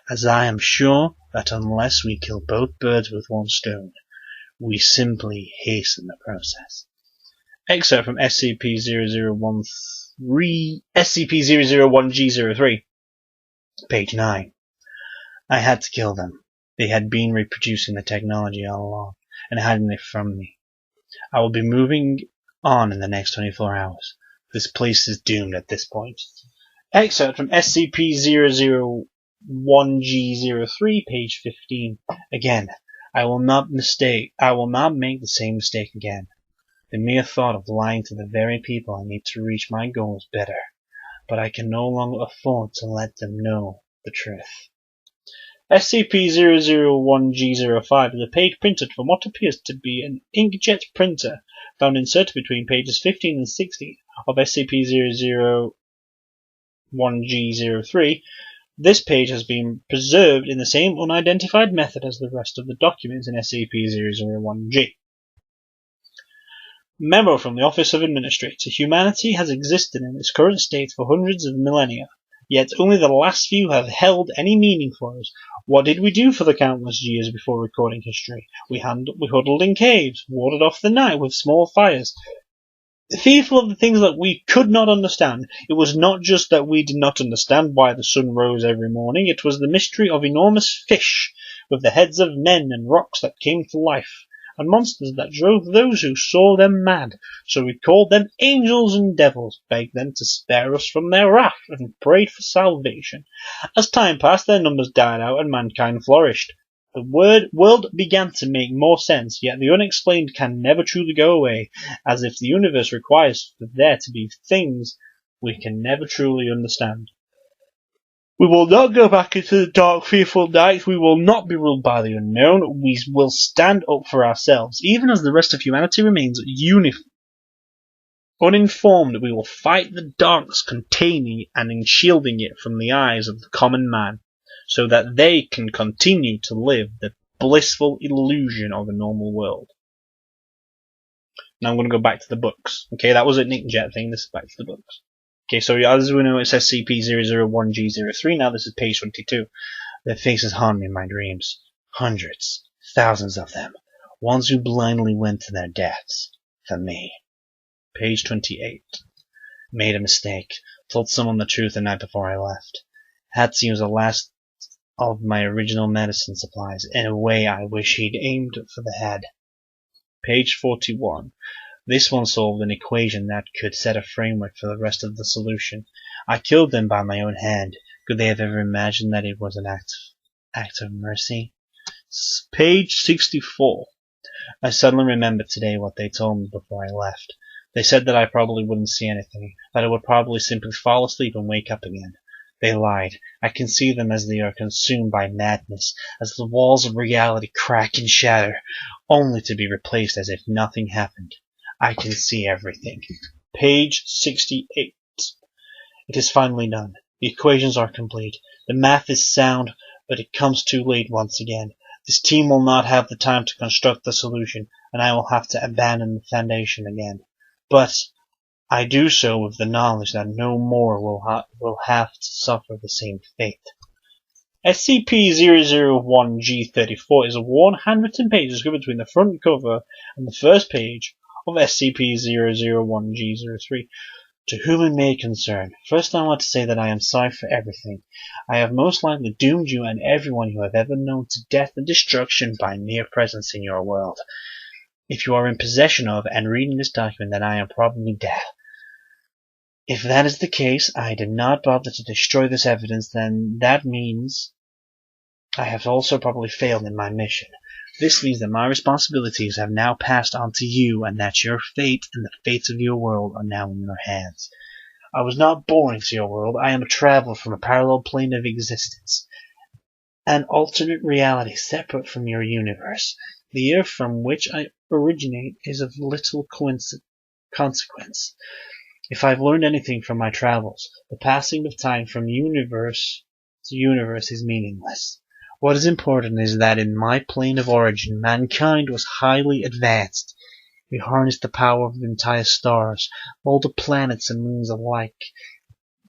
as I am sure that unless we kill both birds with one stone, we simply hasten the process. Excerpt from SCP-001G03, page 9. I had to kill them. They had been reproducing the technology all along, and hiding it from me. I will be moving on in the next 24 hours. This place is doomed at this point. Excerpt from SCP-001G03, page 15. Again, I will not make the same mistake again. The mere thought of lying to the very people I need to reach my goal is bitter, but I can no longer afford to let them know the truth. SCP-001G05 is a page printed from what appears to be an inkjet printer found inserted between pages 15 and 16 of SCP-001G03. This page has been preserved in the same unidentified method as the rest of the documents in SCP-001G. Memo from the Office of Administrator. Humanity has existed in its current state for hundreds of millennia, yet only the last few have held any meaning for us. What did we do for the countless years before recording history? We huddled in caves, warded off the night with small fires. Fearful of the things that we could not understand, it was not just that we did not understand why the sun rose every morning, it was the mystery of enormous fish with the heads of men and rocks that came to life, and monsters that drove those who saw them mad. So we called them angels and devils, begged them to spare us from their wrath, and prayed for salvation. As time passed, their numbers died out and mankind flourished. The world began to make more sense, yet the unexplained can never truly go away, as if the universe requires for there to be things we can never truly understand. We will not go back into the dark, fearful night. We will not be ruled by the unknown. We will stand up for ourselves. Even as the rest of humanity remains uninformed, we will fight the darkness containing and shielding it from the eyes of the common man, so that they can continue to live the blissful illusion of a normal world. Now I'm going to go back to the books. Okay, that was a Nickjet thing. This is back to the books. Okay, so as we know, it's SCP-001G03. Now this is page 22. Their faces haunt me in my dreams. Hundreds, thousands of them. Ones who blindly went to their deaths. For me. Page 28. Made a mistake. Told someone the truth the night before I left. Had to use the last of my original medicine supplies. In a way, I wish he'd aimed for the head. Page 41. This one solved an equation that could set a framework for the rest of the solution. I killed them by my own hand. Could they have ever imagined that it was an act of mercy? Page 64. I suddenly remembered today what they told me before I left. They said that I probably wouldn't see anything, that I would probably simply fall asleep and wake up again. They lied. I can see them as they are consumed by madness, as the walls of reality crack and shatter, only to be replaced as if nothing happened. I can see everything. Page 68. It is finally done. The equations are complete. The math is sound, but it comes too late once again. This team will not have the time to construct the solution, and I will have to abandon the Foundation again. But I do so with the knowledge that no more will have to suffer the same fate. SCP-001G34 is a worn handwritten manuscript between the front cover and the first page of SCP-001G03. To whom it may concern, first I want to say that I am sorry for everything. I have most likely doomed you and everyone you have ever known to death and destruction by mere presence in your world. If you are in possession of and reading this document, then I am probably dead. If that is the case, I did not bother to destroy this evidence, then that means I have also probably failed in my mission. This means that my responsibilities have now passed on to you, and that your fate and the fates of your world are now in your hands. I was not born into your world. I am a traveler from a parallel plane of existence, an alternate reality separate from your universe. The Earth from which I originate is of little consequence. If I've learned anything from my travels, the passing of time from universe to universe is meaningless. What is important is that in my plane of origin, mankind was highly advanced. We harnessed the power of the entire stars, all the planets and moons alike,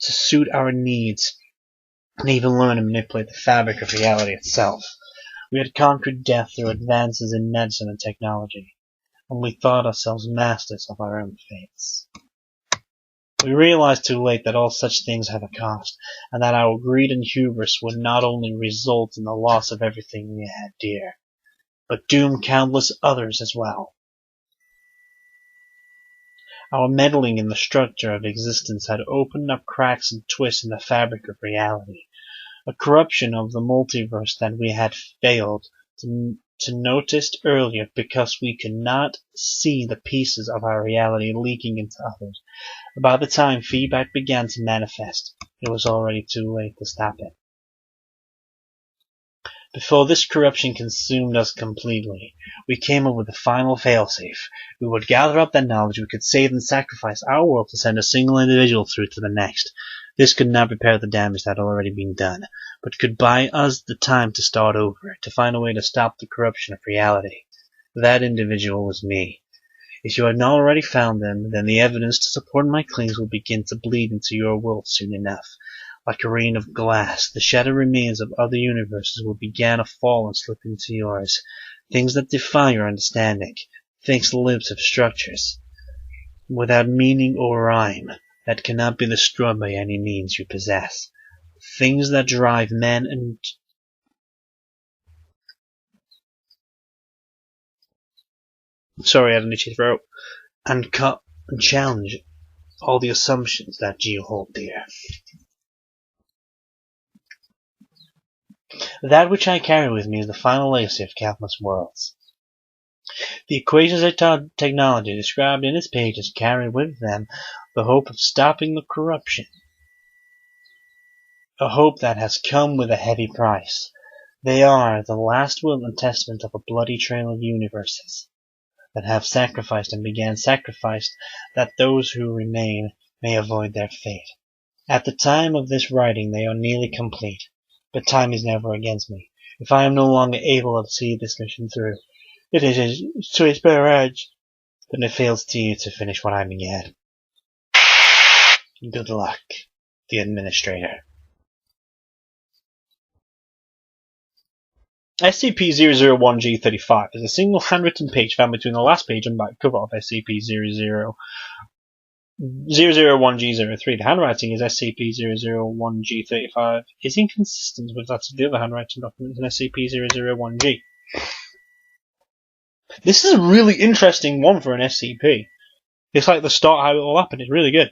to suit our needs, and even learn to manipulate the fabric of reality itself. We had conquered death through advances in medicine and technology. and we thought ourselves masters of our own fates. We realized too late that all such things have a cost, and that our greed and hubris would not only result in the loss of everything we had dear, but doom countless others as well. Our meddling in the structure of existence had opened up cracks and twists in the fabric of reality, a corruption of the multiverse that we had failed to notice earlier because we could not see the pieces of our reality leaking into others. By the time feedback began to manifest, it was already too late to stop it. Before this corruption consumed us completely, we came up with a final failsafe. We would gather up that knowledge, we could save and sacrifice our world to send a single individual through to the next. This could not repair the damage that had already been done, but could buy us the time to start over, to find a way to stop the corruption of reality. That individual was me. If you had not already found them, then the evidence to support my claims will begin to bleed into your world soon enough. Like a rain of glass, the shattered remains of other universes will begin to fall and slip into yours. Things that defy your understanding. Thick lips of structures, without meaning or rhyme, that cannot be destroyed by any means you possess. Things that drive men and I had an itchy throat. And cut and challenge all the assumptions that you hold dear. That which I carry with me is the final legacy of countless worlds. The equations of technology described in its pages carry with them the hope of stopping the corruption. A hope that has come with a heavy price. They are the last will and testament of a bloody trail of universes that have sacrificed and began sacrificed that those who remain may avoid their fate. At the time of this writing they are nearly complete, but time is never against me. If I am no longer able to see this mission through, it is to its bitter edge, then it fails to you to finish what I began. Good luck, the Administrator. SCP-001-G35 is a single handwritten page found between the last page and back cover of SCP-001-G03. The handwriting is SCP-001-G35 is inconsistent with that of the other handwriting documents in SCP-001-G. This is a really interesting one for an SCP. It's like the start how it will happen. It's really good.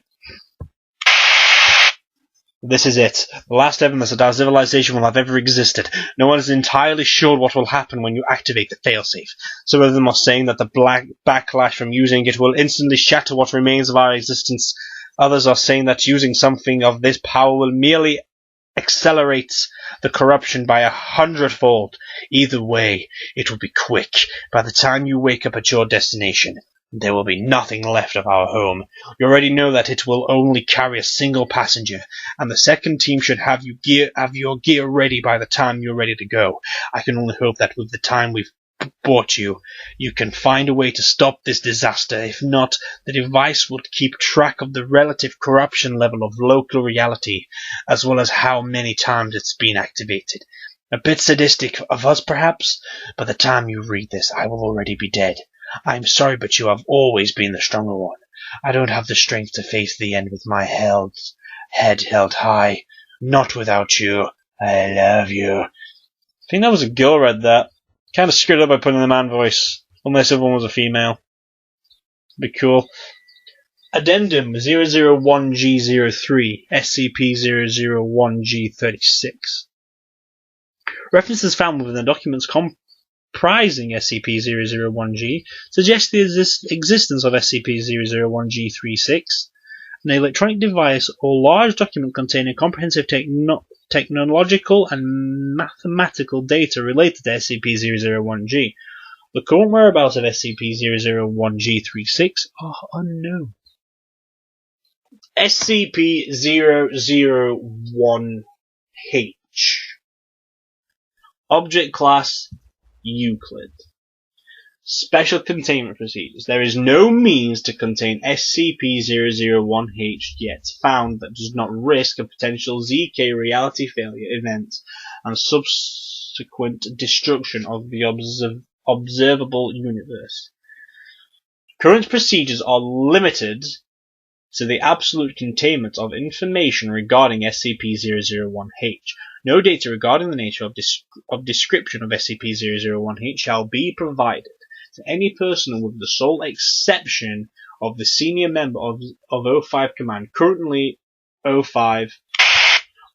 This is it. The last evidence that our civilization will have ever existed. No one is entirely sure what will happen when you activate the failsafe. Some of them are saying that the backlash from using it will instantly shatter what remains of our existence. Others are saying that using something of this power will merely accelerate the corruption by 100-fold. Either way, it will be quick. By the time you wake up at your destination, there will be nothing left of our home. You already know that it will only carry a single passenger, and the second team should have your gear ready by the time you're ready to go. I can only hope that with the time we've bought you, you can find a way to stop this disaster. If not, the device will keep track of the relative corruption level of local reality, as well as how many times it's been activated. A bit sadistic of us, perhaps? By the time you read this, I will already be dead. I am sorry, but you have always been the stronger one. I don't have the strength to face the end with my head held high. Not without you. I love you. I think that was a girl read that. Kind of screwed up by putting the man voice. Unless everyone was a female. Be cool. Addendum 001G03 SCP-001G36. References found within the documents comprising SCP-001G suggest the existence of SCP-001G36, an electronic device or large document containing comprehensive technological and mathematical data related to SCP-001G. The current whereabouts of SCP-001G36 are unknown. SCP-001H. Object Class Euclid. Special Containment Procedures. There is no means to contain SCP-001H yet found that does not risk a potential ZK reality failure event and subsequent destruction of the observable universe. Current procedures are limited to the absolute containment of information regarding SCP-001-H. No data regarding the nature of description of SCP-001-H shall be provided to any person with the sole exception of the senior member of O5 Command, currently O5.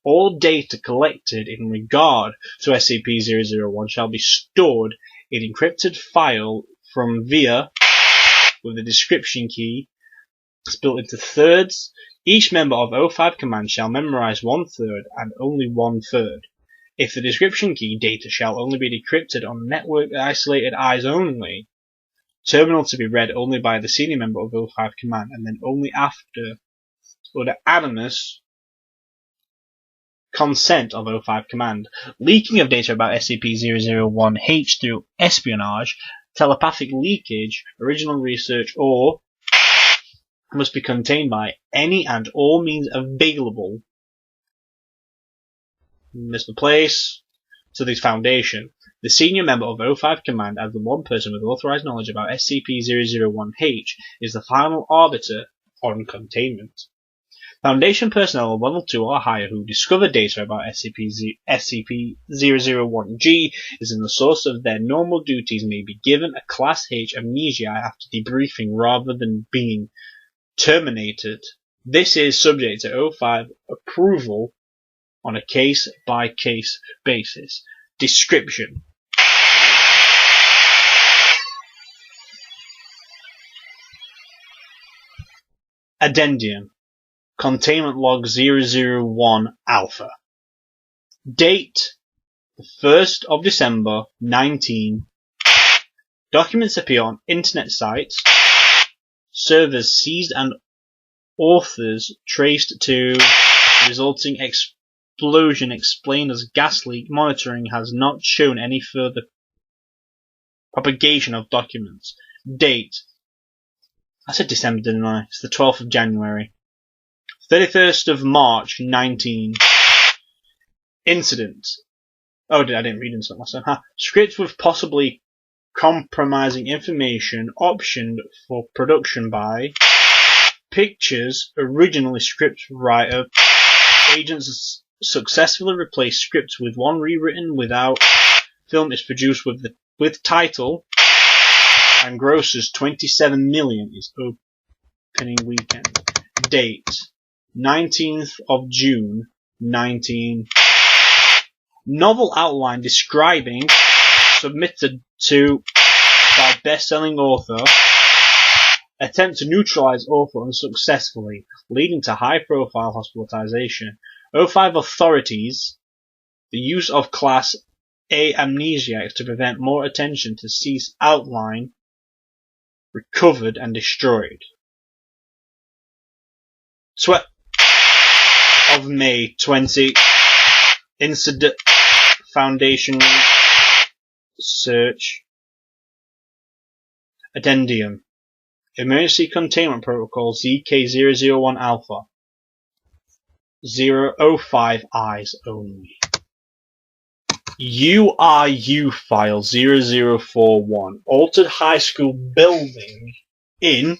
All data collected in regard to SCP-001 shall be stored in encrypted file from via with a description key split into thirds. Each member of O5 Command shall memorize 1/3 and only 1/3. If the description key data shall only be decrypted on network isolated eyes only, terminal to be read only by the senior member of O5 Command, and then only after unanimous consent of O5 Command. Leaking of data about SCP-001-H through espionage, telepathic leakage, original research, or must be contained by any and all means available. Mr. Place to the Foundation. The senior member of O5 Command, as the one person with authorized knowledge about SCP-001-H, is the final arbiter on containment. Foundation personnel of Level 2 or higher who discover data about SCP-001-G is in the source of their normal duties may be given a Class H amnesia after debriefing rather than being terminated. This is subject to O5 approval on a case-by-case basis. Description. Addendum. Containment Log 001 Alpha. Date: the 1st of December 19. Documents appear on internet sites. Servers seized and authors traced to resulting explosion explained as gas leak. Monitoring has not shown any further propagation of documents. Date: I said December, didn't I? It's the 12th of January. 31st of March 19. Incident. Oh, I didn't read incident last time. Script with possibly compromising information optioned for production by Pictures. Originally script writer. Agents successfully replaced scripts with one rewritten without. Film is produced with title and grosses 27 million is opening weekend. Date: 19th of June 19. Novel outline describing submitted to by best-selling author. Attempt to neutralize author unsuccessfully, leading to high-profile hospitalization. O5 authorities the use of Class A amnesiacs to prevent more attention to cease outline recovered and destroyed. 12th of May 20. Incident. Foundation search. Addendum. Emergency Containment Protocol ZK-001 Alpha. 005 eyes only. URU file 0041. Altered high school building in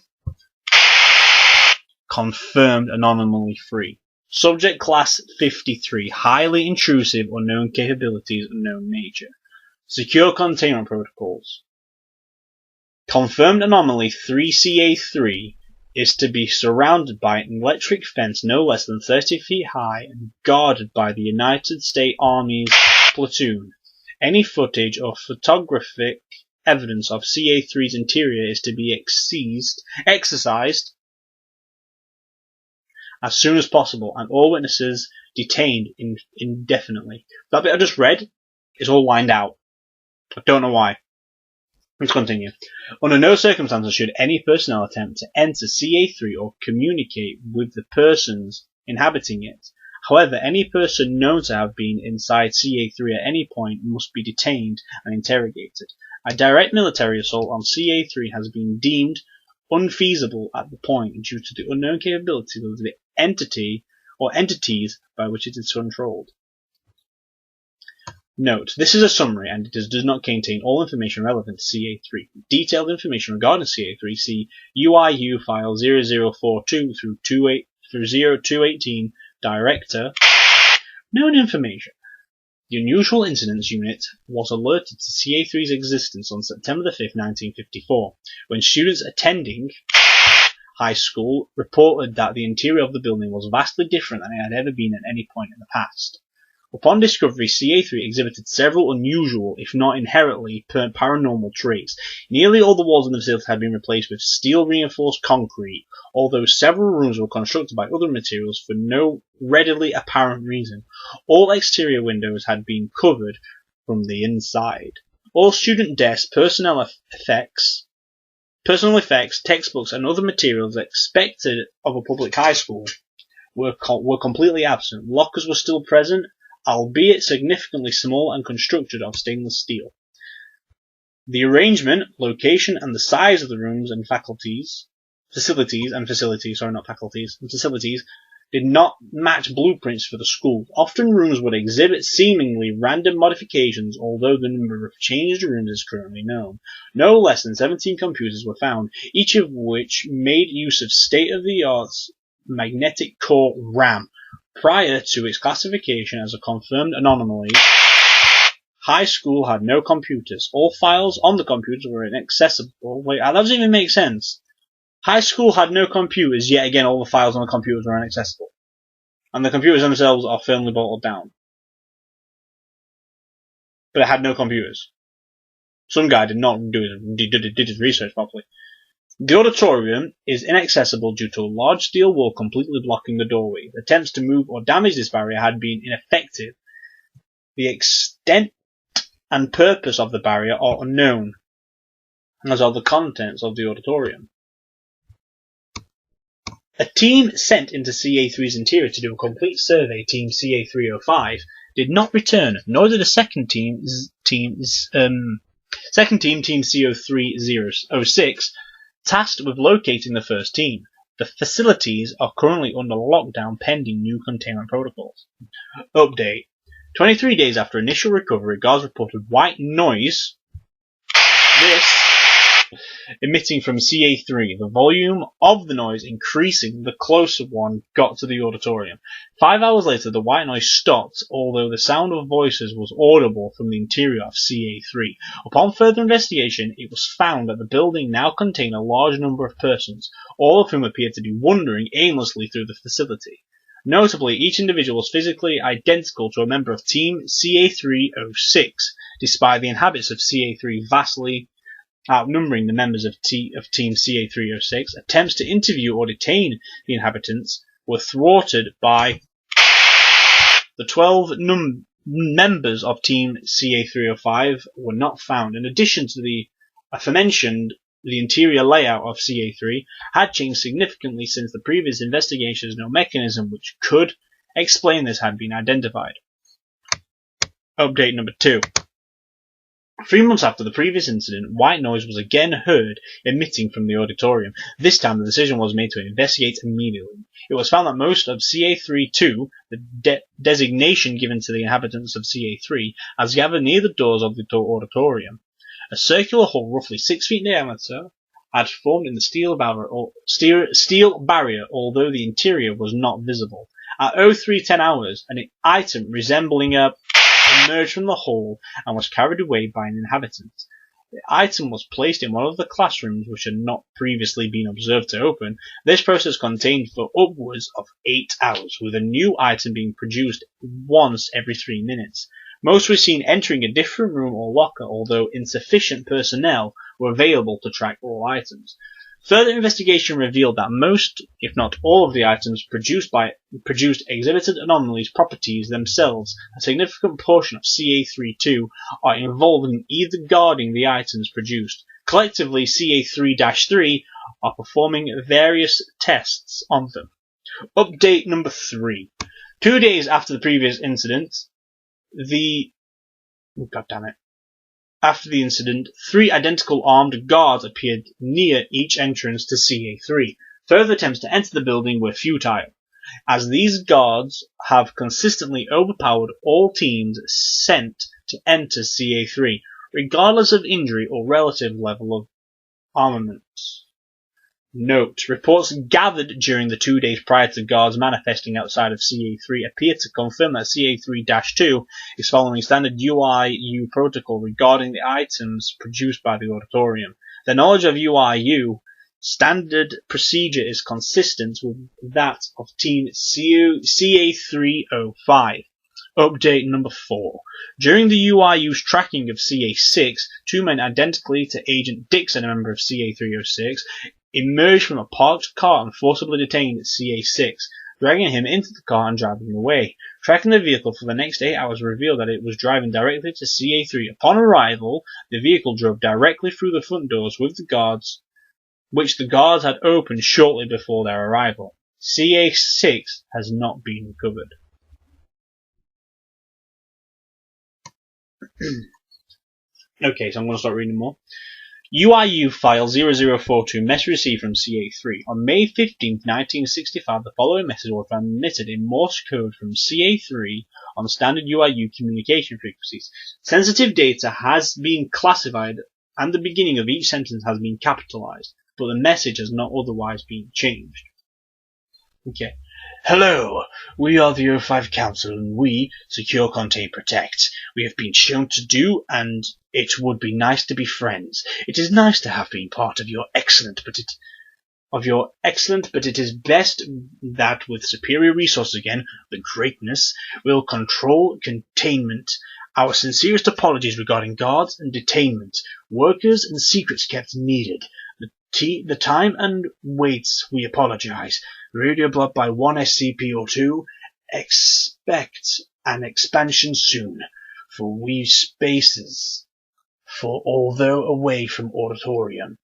confirmed anomaly free. Subject class 53. Highly intrusive, unknown capabilities, unknown nature. Secure containment protocols. Confirmed anomaly 3CA3 is to be surrounded by an electric fence no less than 30 feet high and guarded by the United States Army's platoon. Any footage or photographic evidence of CA3's interior is to be exercised as soon as possible, and all witnesses detained indefinitely. That bit I just read is all lined out. I don't know why. Let's continue. Under no circumstances should any personnel attempt to enter CA3 or communicate with the persons inhabiting it. However, any person known to have been inside CA3 at any point must be detained and interrogated. A direct military assault on CA3 has been deemed unfeasible at the point due to the unknown capabilities of the entity or entities by which it is controlled. Note, this is a summary and it does not contain all information relevant to CA3. Detailed information regarding CA3 see UIU file 0042 through 0218, Director. Known information. The Unusual Incidents Unit was alerted to CA3's existence on September 5, 1954, when students attending high school reported that the interior of the building was vastly different than it had ever been at any point in the past. Upon discovery, CA3 exhibited several unusual, if not inherently paranormal traits. Nearly all the walls in the facility had been replaced with steel-reinforced concrete, although several rooms were constructed by other materials for no readily apparent reason. All exterior windows had been covered from the inside. All student desks, personal effects, textbooks, and other materials expected of a public high school were completely absent. Lockers were still present, albeit significantly small and constructed of stainless steel. The arrangement, location, and the size of the rooms and facilities did not match blueprints for the school. Often rooms would exhibit seemingly random modifications, although the number of changed rooms is currently known. No less than 17 computers were found, each of which made use of state-of-the-art magnetic core RAM. Prior to its classification as a confirmed anomaly, high school had no computers. All files on the computers were inaccessible. Wait, that doesn't even make sense. High school had no computers, yet again all the files on the computers were inaccessible. And the computers themselves are firmly bolted down. But it had no computers. Some guy did not did his research properly. The auditorium is inaccessible due to a large steel wall completely blocking the doorway. Attempts to move or damage this barrier had been ineffective. The extent and purpose of the barrier are unknown, as are the contents of the auditorium. A team sent into CA3's interior to do a complete survey, Team CA305, did not return, nor did a second team, Team CO306, tasked with locating the first team. The facilities are currently under lockdown pending new containment protocols. Update. 23 days after initial recovery, guards reported white noise emitting from CA3, the volume of the noise increasing the closer one got to the auditorium. 5 hours later, the white noise stopped, although the sound of voices was audible from the interior of CA3. Upon further investigation, it was found that the building now contained a large number of persons, all of whom appeared to be wandering aimlessly through the facility. Notably, each individual was physically identical to a member of Team CA306, despite the inhabitants of CA3 vastly outnumbering the members of Team CA306. Attempts to interview or detain the inhabitants were thwarted by the 12 members of Team CA305 were not found. In addition to the aforementioned, the interior layout of CA3 had changed significantly since the previous investigations. No mechanism which could explain this had been identified. Update number 2. 3 months after the previous incident, white noise was again heard emitting from the auditorium. This time the decision was made to investigate immediately. It was found that most of CA3-2, the designation given to the inhabitants of CA3, has gathered near the doors of the auditorium. A circular hole roughly 6 feet in diameter had formed in the steel barrier, although the interior was not visible. At 03:10 hours, an item resembling a emerged from the hole and was carried away by an inhabitant. The item was placed in one of the classrooms which had not previously been observed to open. This process continued for upwards of 8 hours, with a new item being produced once every 3 minutes. Most were seen entering a different room or locker, although insufficient personnel were available to track all items. Further investigation revealed that most, if not all, of the items produced exhibited anomalies properties themselves. A significant portion of CA3-2 are involved in either guarding the items produced. Collectively, CA3-3 are performing various tests on them. Update number 3. 2 days after the previous incident, After the incident, 3 identical armed guards appeared near each entrance to CA3. Further attempts to enter the building were futile, as these guards have consistently overpowered all teams sent to enter CA3, regardless of injury or relative level of armament. Note: reports gathered during the 2 days prior to guards manifesting outside of CA3 appear to confirm that CA3-2 is following standard UIU protocol regarding the items produced by the auditorium. The knowledge of UIU standard procedure is consistent with that of Team CA305. Update number 4. During the UIU's tracking of CA6, 2 men identically to Agent Dixon, a member of CA306, emerged from a parked car and forcibly detained CA6, dragging him into the car and driving him away. Tracking the vehicle for the next 8 hours revealed that it was driving directly to CA3. Upon arrival, the vehicle drove directly through the front doors with the guards, which the guards had opened shortly before their arrival. CA6 has not been recovered. Okay, so I'm going to start reading more. UIU file 0042 message received from CA3. On May 15, 1965, the following message was transmitted in Morse code from CA3 on standard UIU communication frequencies. Sensitive data has been classified and the beginning of each sentence has been capitalized, but the message has not otherwise been changed. Okay. Hello, we are the O5 Council and we, Secure, Contain, Protect. We have been shown to do and it would be nice to be friends. It is nice to have been part of your excellent, but it is best that with superior resources again, the greatness will control containment. Our sincerest apologies regarding guards and detainment, workers and secrets kept needed. The time and waits, we apologize. Radio blocked by 1 SCP or 2. Expect an expansion soon. For we spaces. For although away from auditorium.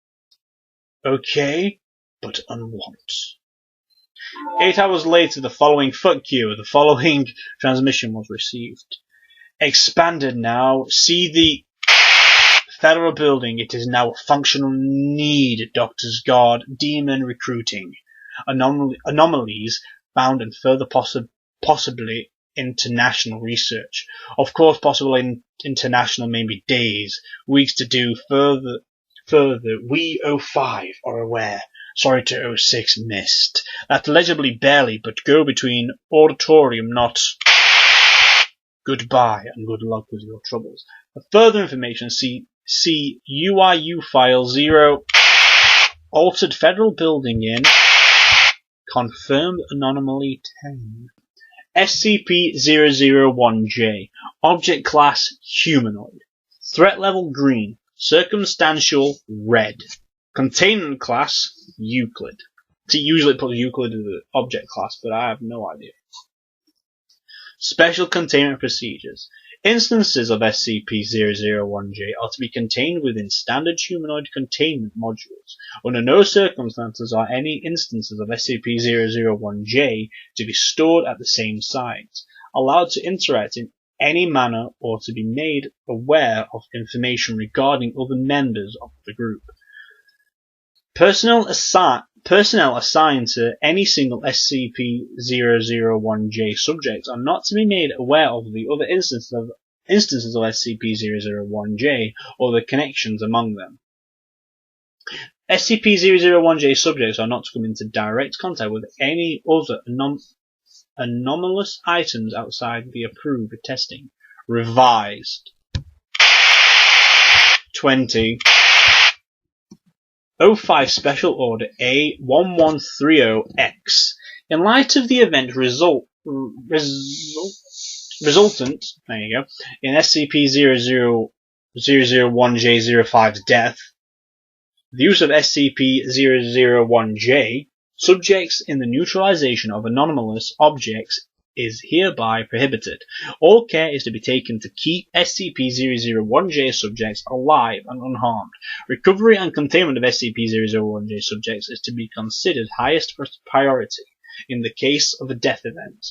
Okay, but unwant. 8 hours later, the following transmission was received. Expanded now. See the Federal Building. It is now a functional need. Doctors Guard. Demon recruiting. Anomalies found and further possibly international research. Of course, possibly international maybe days, weeks to do further. We 05 are aware. Sorry to 06 missed. That legibly barely, but go between auditorium, not goodbye and good luck with your troubles. For further information, see UIU file 0 altered Federal Building in confirmed anomaly 10. SCP-001-J. Object class humanoid. Threat level green. Circumstantial red. Containment class Euclid. See, usually it puts Euclid as the object class, but I have no idea. Special containment procedures. Instances of SCP-001-J are to be contained within standard humanoid containment modules. Under no circumstances are any instances of SCP-001-J to be stored at the same site, allowed to interact in any manner, or to be made aware of information regarding other members of the group. Personnel assigned to any single SCP-001-J subject are not to be made aware of the other instances of SCP-001-J or the connections among them. SCP-001-J subjects are not to come into direct contact with any other anomalous items outside the approved testing. Revised. 20. 05 Special Order A1130X. In light of the event resultant in SCP-001-J05's death, the use of SCP-001-J subjects in the neutralization of anomalous objects is hereby prohibited. All care is to be taken to keep SCP-001-J subjects alive and unharmed. Recovery and containment of SCP-001-J subjects is to be considered highest priority in the case of a death event.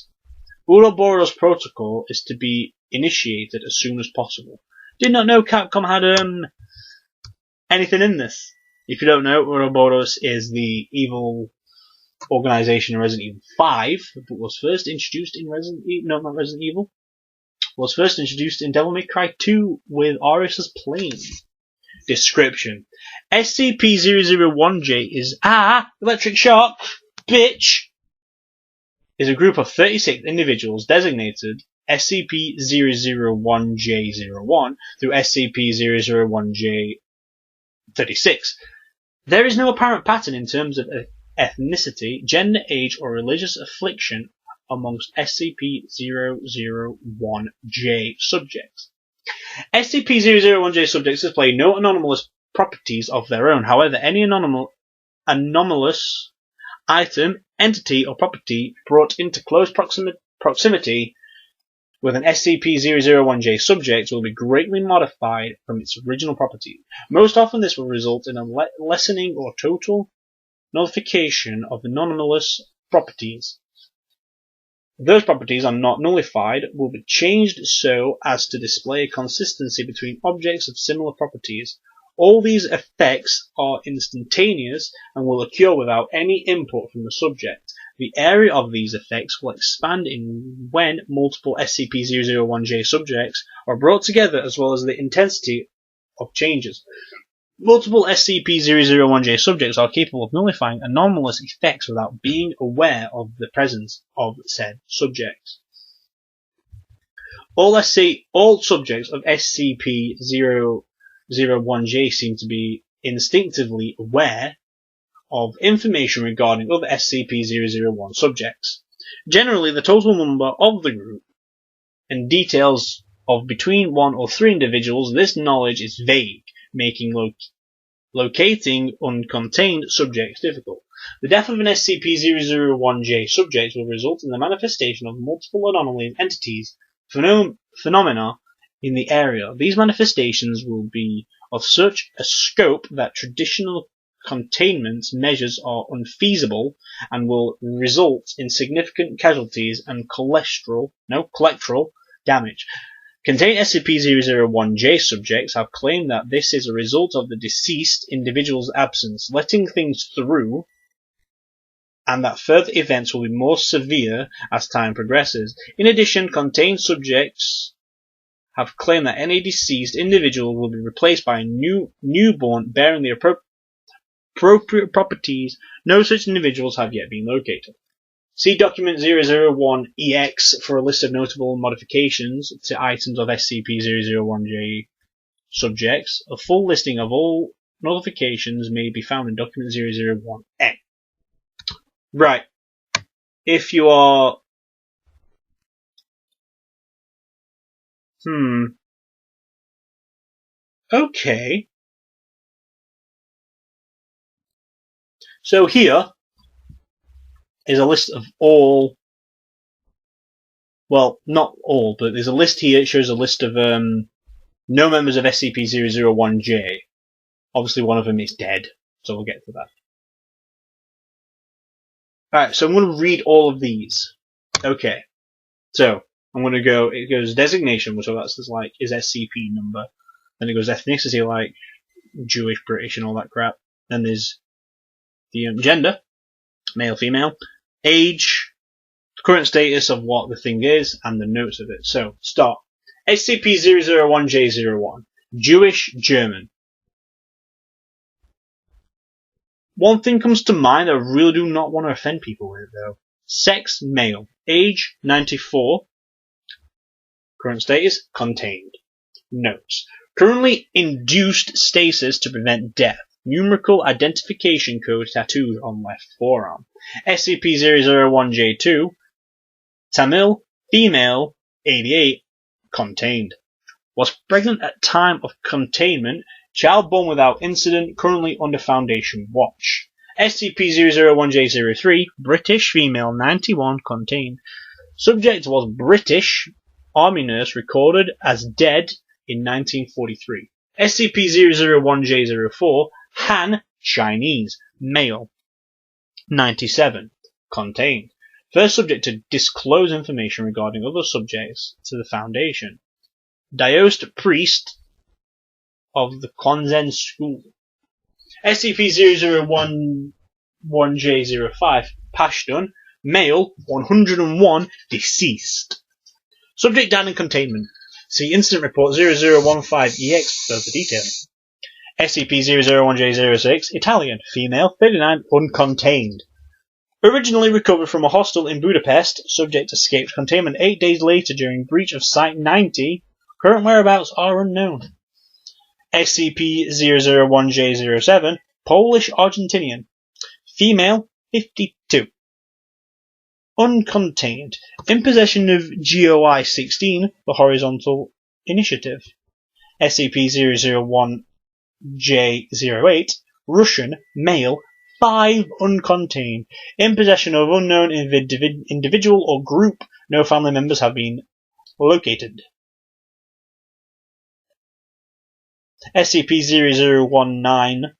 Ouroboros protocol is to be initiated as soon as possible. Did not know Capcom had anything in this. If you don't know, Ouroboros is the evil organization in Resident Evil 5, but was first introduced in not Resident Evil. was first introduced in Devil May Cry 2 with Arius' plane. Description. SCP-001-J is electric shock, bitch! Is a group of 36 individuals designated SCP-001-J01 through SCP-001-J36. There is no apparent pattern in terms of ethnicity, gender, age, or religious affliction amongst SCP-001-J subjects. SCP-001-J subjects display no anomalous properties of their own. However, any anomalous item, entity, or property brought into close proximity with an SCP-001-J subject will be greatly modified from its original property. Most often this will result in a lessening or total nullification of the anomalous properties. If those properties are not nullified, will be changed so as to display a consistency between objects of similar properties. All these effects are instantaneous and will occur without any input from the subject. The area of these effects will expand when multiple SCP-001-J subjects are brought together, as well as the intensity of changes. Multiple SCP-001-J subjects are capable of nullifying anomalous effects without being aware of the presence of said subjects. All subjects of SCP-001-J seem to be instinctively aware of information regarding other SCP-001 subjects. Generally, the total number of the group and details of between 1 or 3 individuals, this knowledge is vague, making locating uncontained subjects difficult. The death of an SCP-001-J subject will result in the manifestation of multiple anomalous entities, phenomena in the area. These manifestations will be of such a scope that traditional containment measures are unfeasible and will result in significant casualties and collateral damage. Contained SCP-001-J subjects have claimed that this is a result of the deceased individual's absence, letting things through, and that further events will be more severe as time progresses. In addition, contained subjects have claimed that any deceased individual will be replaced by a newborn bearing the appropriate properties. No such individuals have yet been located. See Document 001-EX for a list of notable modifications to items of SCP-001-J subjects. A full listing of all modifications may be found in Document 001-N. Right. If you are... Okay. So here is a list of all, well, not all, but there's a list here. It shows a list of no members of SCP-001-J. Obviously one of them is dead, so we'll get to that. Alright, so I'm going to read all of these. Okay, so I'm going to go, it goes designation, so that's like his SCP number. Then it goes ethnicity, like Jewish, British, and all that crap. Then there's the gender, male, female, age, current status of what the thing is, and the notes of it. So, start. SCP-001-J01. Jewish, German. One thing comes to mind I really do not want to offend people with, though. Sex, male. Age, 94. Current status, contained. Notes. Currently induced stasis to prevent death. Numerical identification code tattooed on left forearm. SCP-001-J2. Tamil, female, 88, contained. Was pregnant at time of containment. Child born without incident, currently under Foundation watch. SCP-001-J03, British, female, 91, contained. Subject was British, Army nurse, recorded as dead in 1943. SCP-001-J04, Han, Chinese, male, 97, contained. First subject to disclose information regarding other subjects to the Foundation. Daoist priest of the Konzen School. SCP-001-J05, Pashtun, male, 101, deceased. Subject down in containment. See Incident Report 0015EX for further details. SCP-001J06, Italian, female, 39, uncontained. Originally recovered from a hostel in Budapest, subject escaped containment 8 days later during breach of Site-90. Current whereabouts are unknown. SCP-001J07, Polish-Argentinian, female, 52. Uncontained. In possession of GOI-16, the Horizontal Initiative. SCP-001J08, Russian, male, 5, uncontained. In possession of unknown individual or group. No family members have been located. SCP-0019,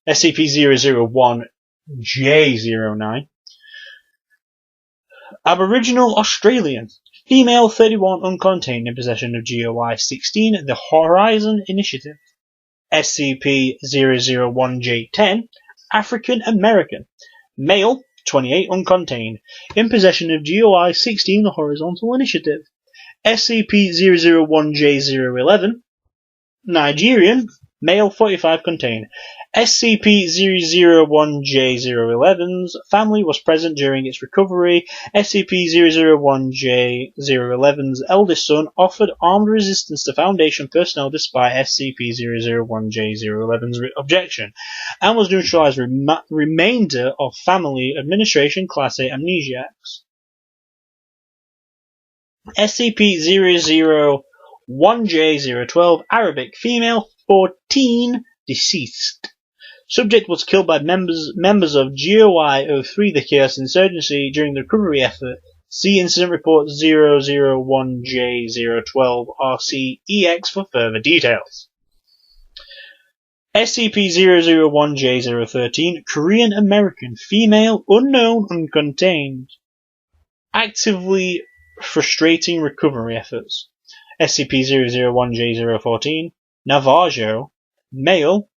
SCP-001J09, Aboriginal Australian, female, 31, uncontained, in possession of GOI-16, the Horizon Initiative. SCP-001J10, African American, male, 28, uncontained, in possession of GOI-16, the Horizontal Initiative. SCP-001J011, Nigerian, male, 45, contained. SCP-001J011's family was present during its recovery. SCP-001J011's eldest son offered armed resistance to Foundation personnel despite SCP-001J011's objection, and was neutralized remainder of family administration Class A amnesiacs. SCP-001J012, Arabic, female, 14, deceased. Subject was killed by members of GOI-03, the Chaos Insurgency, during the recovery effort. See Incident Report 001J012-RC-EX for further details. SCP-001J013, Korean American, female, unknown, uncontained. Actively frustrating recovery efforts. SCP-001J014, Navajo, male,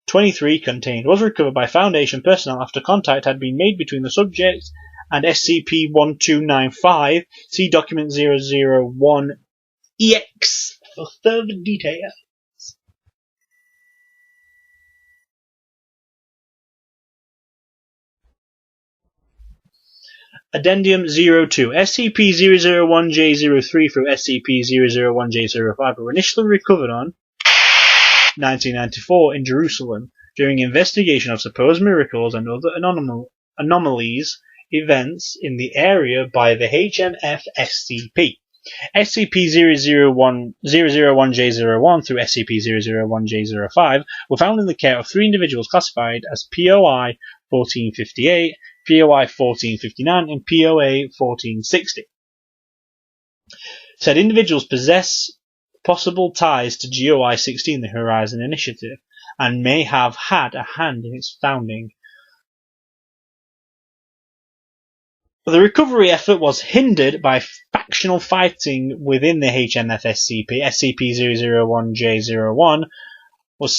23, contained, was recovered by Foundation personnel after contact had been made between the subject and SCP-1295. See Document 001-EX for further details. Addendum 02. SCP-001J03 through SCP-001J05 were initially recovered on 1994 in Jerusalem during investigation of supposed miracles and other anomalies events in the area by the HMF SCP. SCP-001J01 through SCP-001J05 were found in the care of 3 individuals classified as POI 1458, POI 1459, and POA 1460. Said individuals possess possible ties to GOI-16, the Horizon Initiative, and may have had a hand in its founding. The recovery effort was hindered by factional fighting within the HMF SCP. SCP-001J01 was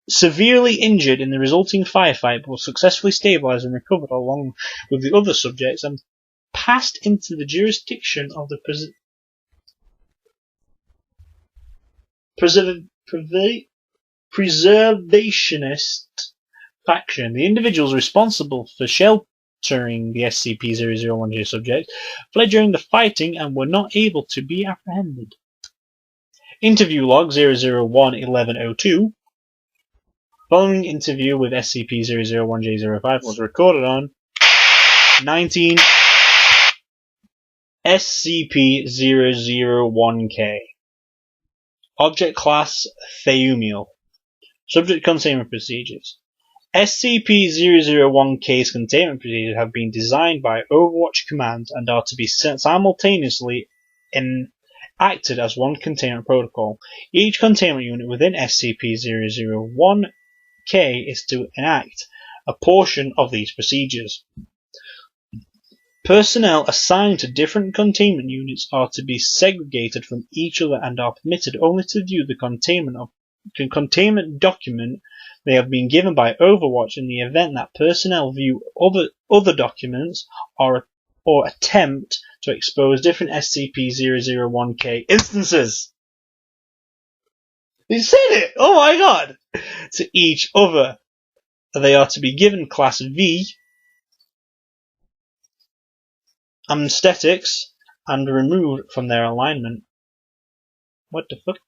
severely injured in the resulting firefight, but was successfully stabilized and recovered along with the other subjects and passed into the jurisdiction of the preservationist faction. The individuals responsible for sheltering the SCP-001J subject fled during the fighting and were not able to be apprehended. Interview log 001-1102. Following interview with SCP-001J05 was recorded on 19 SCP-001K. Object Class Theumiel. Subject Containment Procedures. SCP-001K's containment procedures have been designed by Overwatch Command and are to be simultaneously enacted as one containment protocol. Each containment unit within SCP-001K is to enact a portion of these procedures. Personnel assigned to different containment units are to be segregated from each other and are permitted only to view the containment document they have been given by Overwatch in the event that personnel view other documents or or attempt to expose different SCP-001-K instances. They said it! Oh my god! To each other. They are to be given Class V anesthetics and removed from their alignment. What the fuck?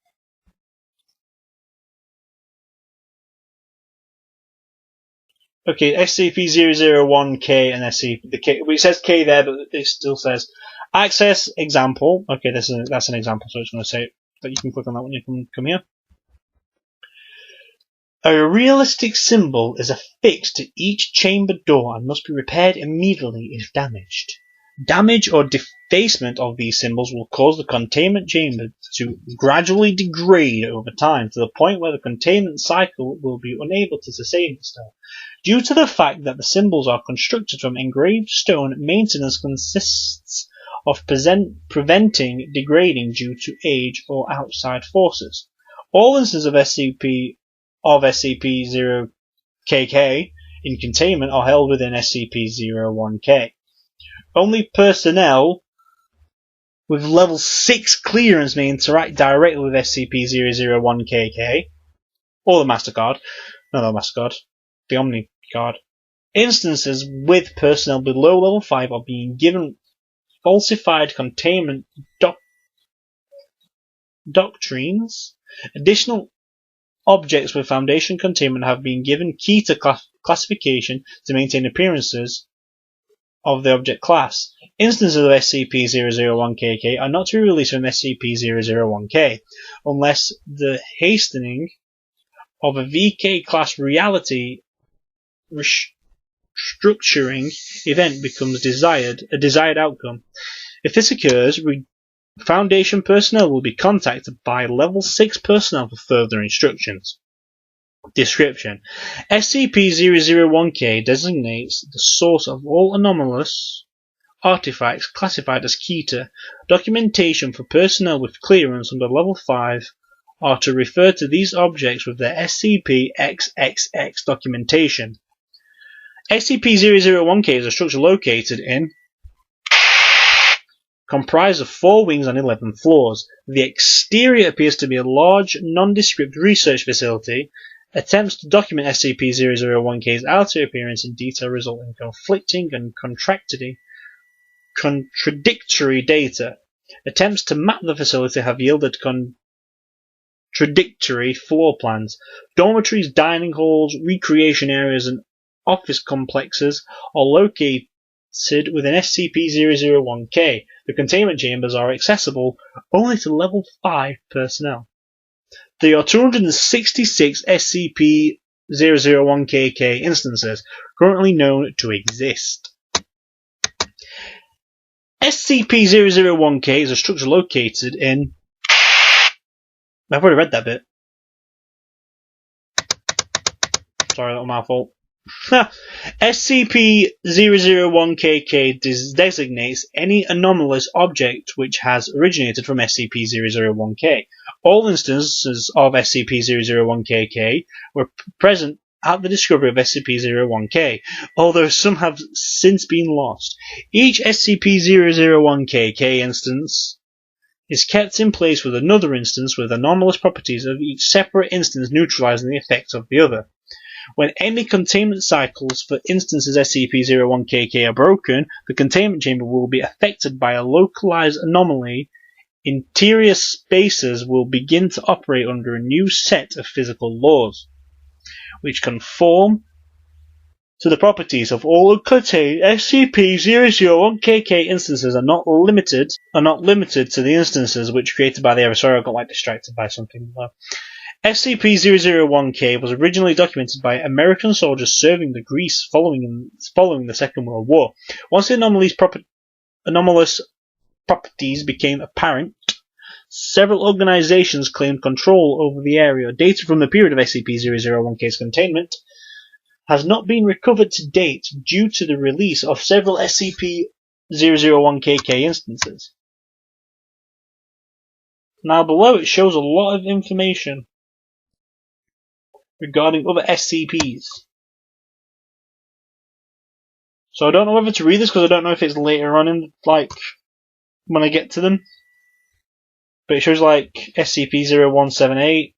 Okay, SCP-001-K and SCP... it says K there, but it still says access example. Okay, that's an example, so it's going to say that you can click on that when you come here. A realistic symbol is affixed to each chamber door and must be repaired immediately if damaged. Damage or defacement of these symbols will cause the containment chamber to gradually degrade over time to the point where the containment cycle will be unable to sustain itself. Due to the fact that the symbols are constructed from engraved stone, maintenance consists of preventing degrading due to age or outside forces. All instances of SCP-0KK in containment are held within SCP-01K. Only personnel with level 6 clearance may interact directly with SCP-001KK or the MasterCard. No, the MasterCard. The Omni card. Instances with personnel below level 5 are being given falsified containment doctrines. Additional objects with Foundation containment have been given Keter classification to maintain appearances of the object class. Instances of SCP-001-KK are not to be released from SCP-001-K unless the hastening of a VK class reality restructuring event becomes a desired outcome. If this occurs, Foundation personnel will be contacted by level 6 personnel for further instructions. Description: SCP-001-K designates the source of all anomalous artifacts classified as Keter. Documentation for personnel with clearance under level 5 are to refer to these objects with their SCP-XXX documentation. SCP-001-K is a structure located in comprised of 4 wings and 11 floors. The exterior appears to be a large, nondescript research facility. Attempts to document SCP-001-K's outer appearance in detail result in conflicting and contradictory data. Attempts to map the facility have yielded contradictory floor plans. Dormitories, dining halls, recreation areas, and office complexes are located within SCP-001-K. The containment chambers are accessible only to level 5 personnel. There are 266 SCP-001-KK instances currently known to exist. SCP-001-K is a structure located in... I've already read that bit. Sorry, that was my fault. SCP-001-KK designates any anomalous object which has originated from SCP-001-K. All instances of SCP-001-KK were present at the discovery of SCP-001-K, although some have since been lost. Each SCP-001-KK instance is kept in place with another instance with anomalous properties of each separate instance neutralizing the effects of the other. When any containment cycles for instances SCP-01-KK are broken, the containment chamber will be affected by a localized anomaly. Interior spaces will begin to operate under a new set of physical laws, which conform to the properties of all contained SCP-001-KK instances are not limited to the instances which created by the error. Sorry, I got distracted by something. SCP-001-K was originally documented by American soldiers serving the Greece following the Second World War. Once the anomalous properties became apparent, several organizations claimed control over the area. Data from the period of SCP-001-K's containment has not been recovered to date due to the release of several SCP-001-KK instances. Now below it shows a lot of information regarding other SCPs. So I don't know whether to read this because I don't know if it's later on in, like, when I get to them. But it shows like SCP-0178,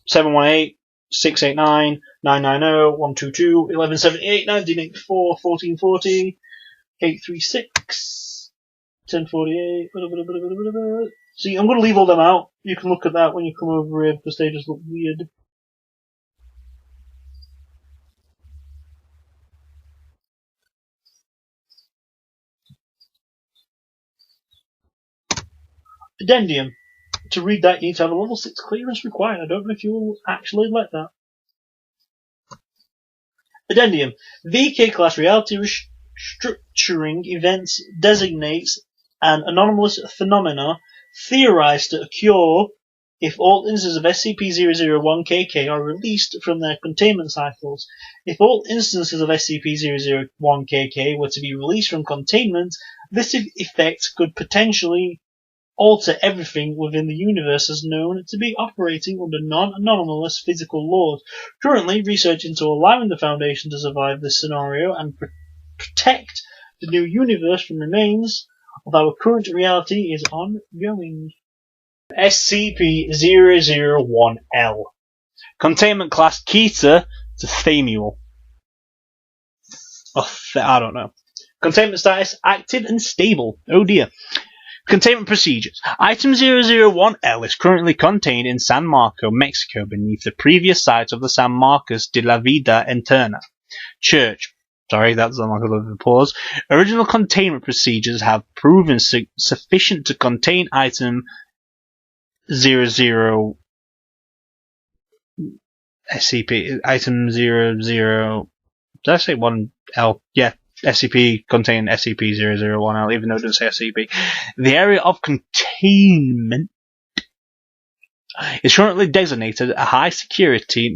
718, 689, 990, 122, 1178, 1984, 1440, 836, 1048. See, I'm going to leave all them out. You can look at that when you come over here because they just look weird. Addendum. To read that, you need to have a level 6 clearance required. I don't know if you'll actually let that. Addendum. VK class reality restructuring events designates an anomalous phenomena theorized to occur if all instances of SCP-001-KK are released from their containment cycles. If all instances of SCP-001-KK were to be released from containment, this effect could potentially alter everything within the universe as known to be operating under non-anomalous physical laws. Currently, research into allowing the Foundation to survive this scenario and protect the new universe from remains of our current reality is ongoing. SCP-001-L. Containment class Keter to Thamuel. I don't know. Containment status active and stable. Oh dear. Containment procedures. Item 001-L is currently contained in San Marcos, Mexico, beneath the previous site of the San Marcos de la Vida Eterna Church. Sorry, that's on like a little pause. Original containment procedures have proven sufficient to contain item 00 SCP. Item 00. Did I say 1L? Yeah. SCP contained SCP-001-L, even though it doesn't say SCP. The area of containment is currently designated a high-security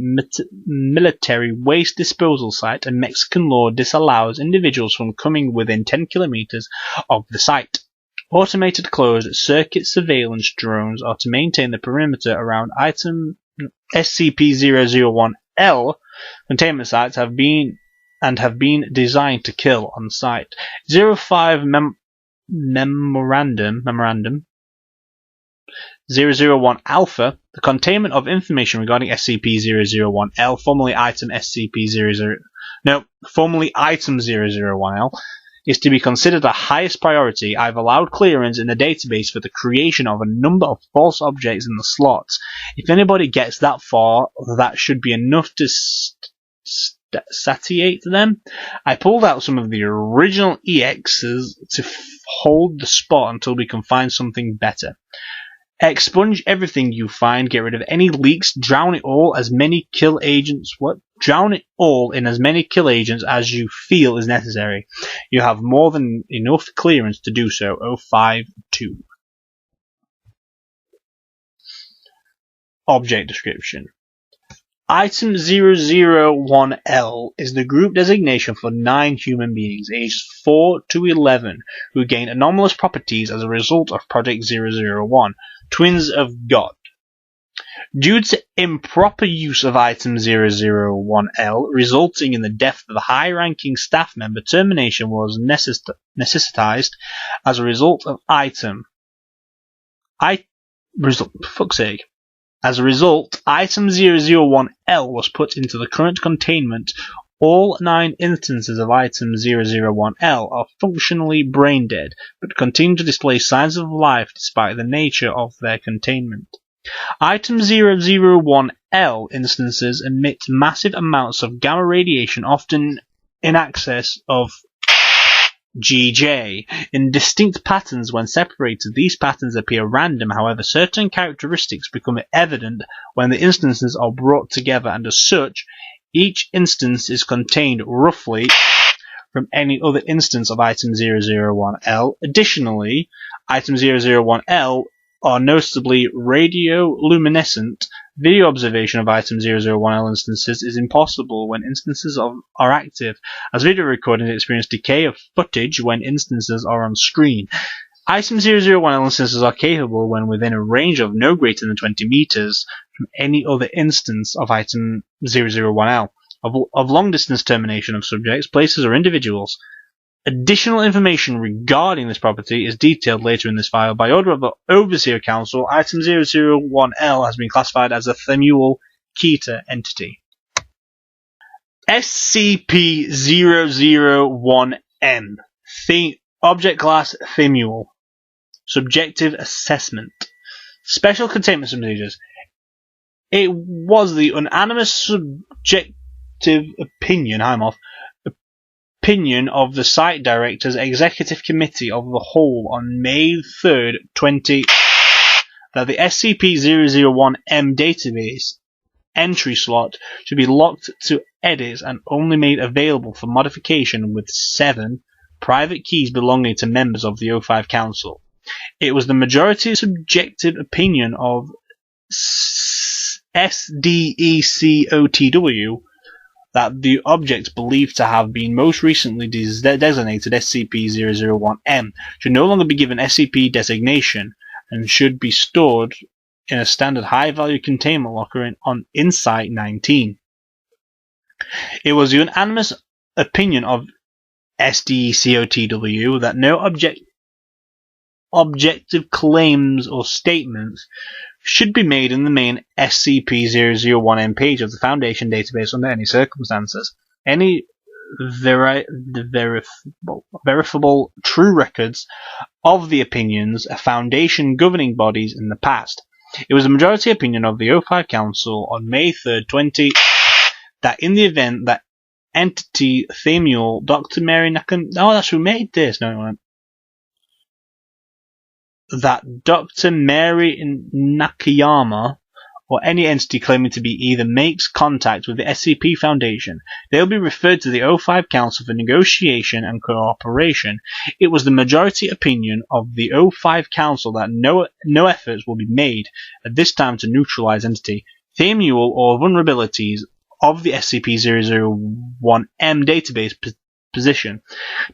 military waste disposal site, and Mexican law disallows individuals from coming within 10 kilometers of the site. Automated closed-circuit surveillance drones are to maintain the perimeter around item SCP-001-L. Containment sites have been designed to kill on site. 05 Memorandum 001 Alpha, the containment of information regarding SCP-001-L, formerly item SCP-001-L, is to be considered the highest priority. I've allowed clearance in the database for the creation of a number of false objects in the slots. If anybody gets that far, that should be enough to satiate them. I pulled out some of the original EXs to hold the spot until we can find something better. Expunge everything you find, get rid of any leaks, drown it all in as many kill agents as you feel is necessary. You have more than enough clearance to do so. 052. Object description. Item 001-L is the group designation for 9 human beings aged 4 to 11 who gain anomalous properties as a result of Project 001, Twins of God. Due to improper use of Item 001-L, resulting in the death of a high-ranking staff member, termination was necessitized as a result of As a result, Item 001-L was put into the current containment. All 9 instances of Item 001-L are functionally brain-dead, but continue to display signs of life despite the nature of their containment. Item 001-L instances emit massive amounts of gamma radiation, often in excess of GJ. In distinct patterns when separated, these patterns appear random. However, certain characteristics become evident when the instances are brought together, and as such, each instance is contained roughly from any other instance of Item 001-L. Additionally, Item 001-L are noticeably radioluminescent. Video observation of Item 001-L instances is impossible when instances are active, as video recordings experience decay of footage when instances are on screen. Item 001-L instances are capable when within a range of no greater than 20 meters from any other instance of Item 001-L, of long-distance termination of subjects, places, or individuals. Additional information regarding this property is detailed later in this file. By order of the Overseer Council, Item 001L has been classified as a Themuel-Keter entity. SCP-001-M. Object Class Themuel. Subjective Assessment. Special Containment Procedures. It was the unanimous subjective opinion of the Site Director's Executive Committee of the Whole on May 3rd, 20, that the SCP-001-M database entry slot should be locked to edits and only made available for modification with 7 private keys belonging to members of the O5 Council. It was the majority subjective opinion of SDECOTW that the object believed to have been most recently designated SCP-001-M should no longer be given SCP designation and should be stored in a standard high-value containment locker in Site-19. It was the unanimous opinion of SDECOTW that no objective claims or statements should be made in the main SCP-001-M page of the Foundation database under any circumstances. Any verifiable true records of the opinions of Foundation governing bodies in the past. It was the majority opinion of the O5 Council on May 3rd, 20, that in the event that entity Themuel, Dr. Mary Nakayama... Oh, that's who made this. No, it wasn't. That Dr. Mary Nakayama or any entity claiming to be either makes contact with the SCP Foundation, they will be referred to the O5 Council for negotiation and cooperation. It was the majority opinion of the O5 Council that no efforts will be made at this time to neutralize entity Themuel or vulnerabilities of the SCP-001-M database position.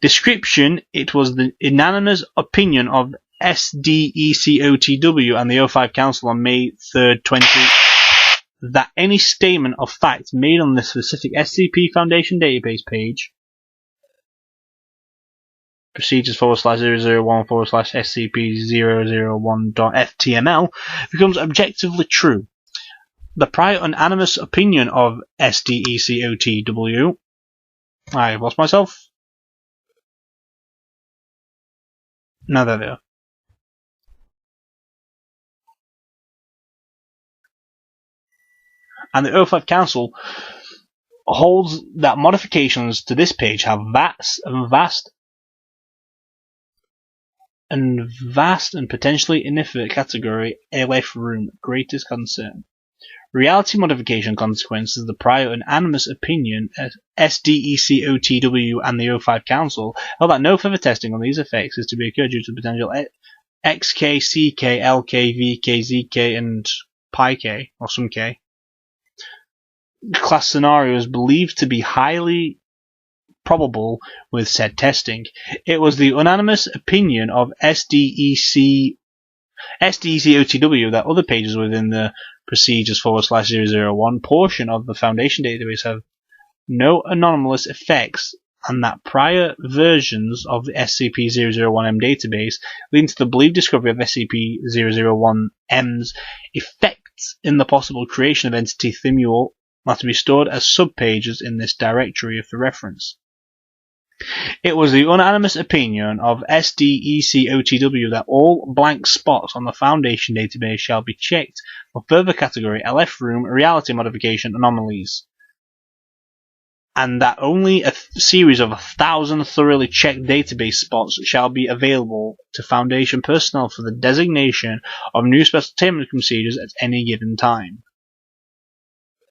Description: it was the unanimous opinion of SDECOTW and the O5 Council on May 3rd, 20, that any statement of fact made on the specific SCP Foundation database page, procedures/001/SCP-001.ftml, becomes objectively true. The prior unanimous opinion of SDECOTW... I lost myself. No, there they are. And the O5 Council holds that modifications to this page have vast and potentially infinite category LF room greatest concern. Reality modification consequences. The prior unanimous opinion at SDECOTW and the O5 Council held that no further testing on these effects is to be occurred due to the potential XK, CK, LK, VK, ZK, and PyK, or some K. Class scenarios believed to be highly probable with said testing. It was the unanimous opinion of SDECOTW that other pages within the procedures/001 portion of the Foundation database have no anomalous effects, and that prior versions of the SCP-001-M database leading to the believed discovery of SCP-001-M's effects in the possible creation of entity Themuel are to be stored as subpages in this directory for reference. It was the unanimous opinion of SDECOTW that all blank spots on the Foundation database shall be checked for further category LF room reality modification anomalies, and that only a series of 1,000 thoroughly checked database spots shall be available to Foundation personnel for the designation of new special containment procedures at any given time.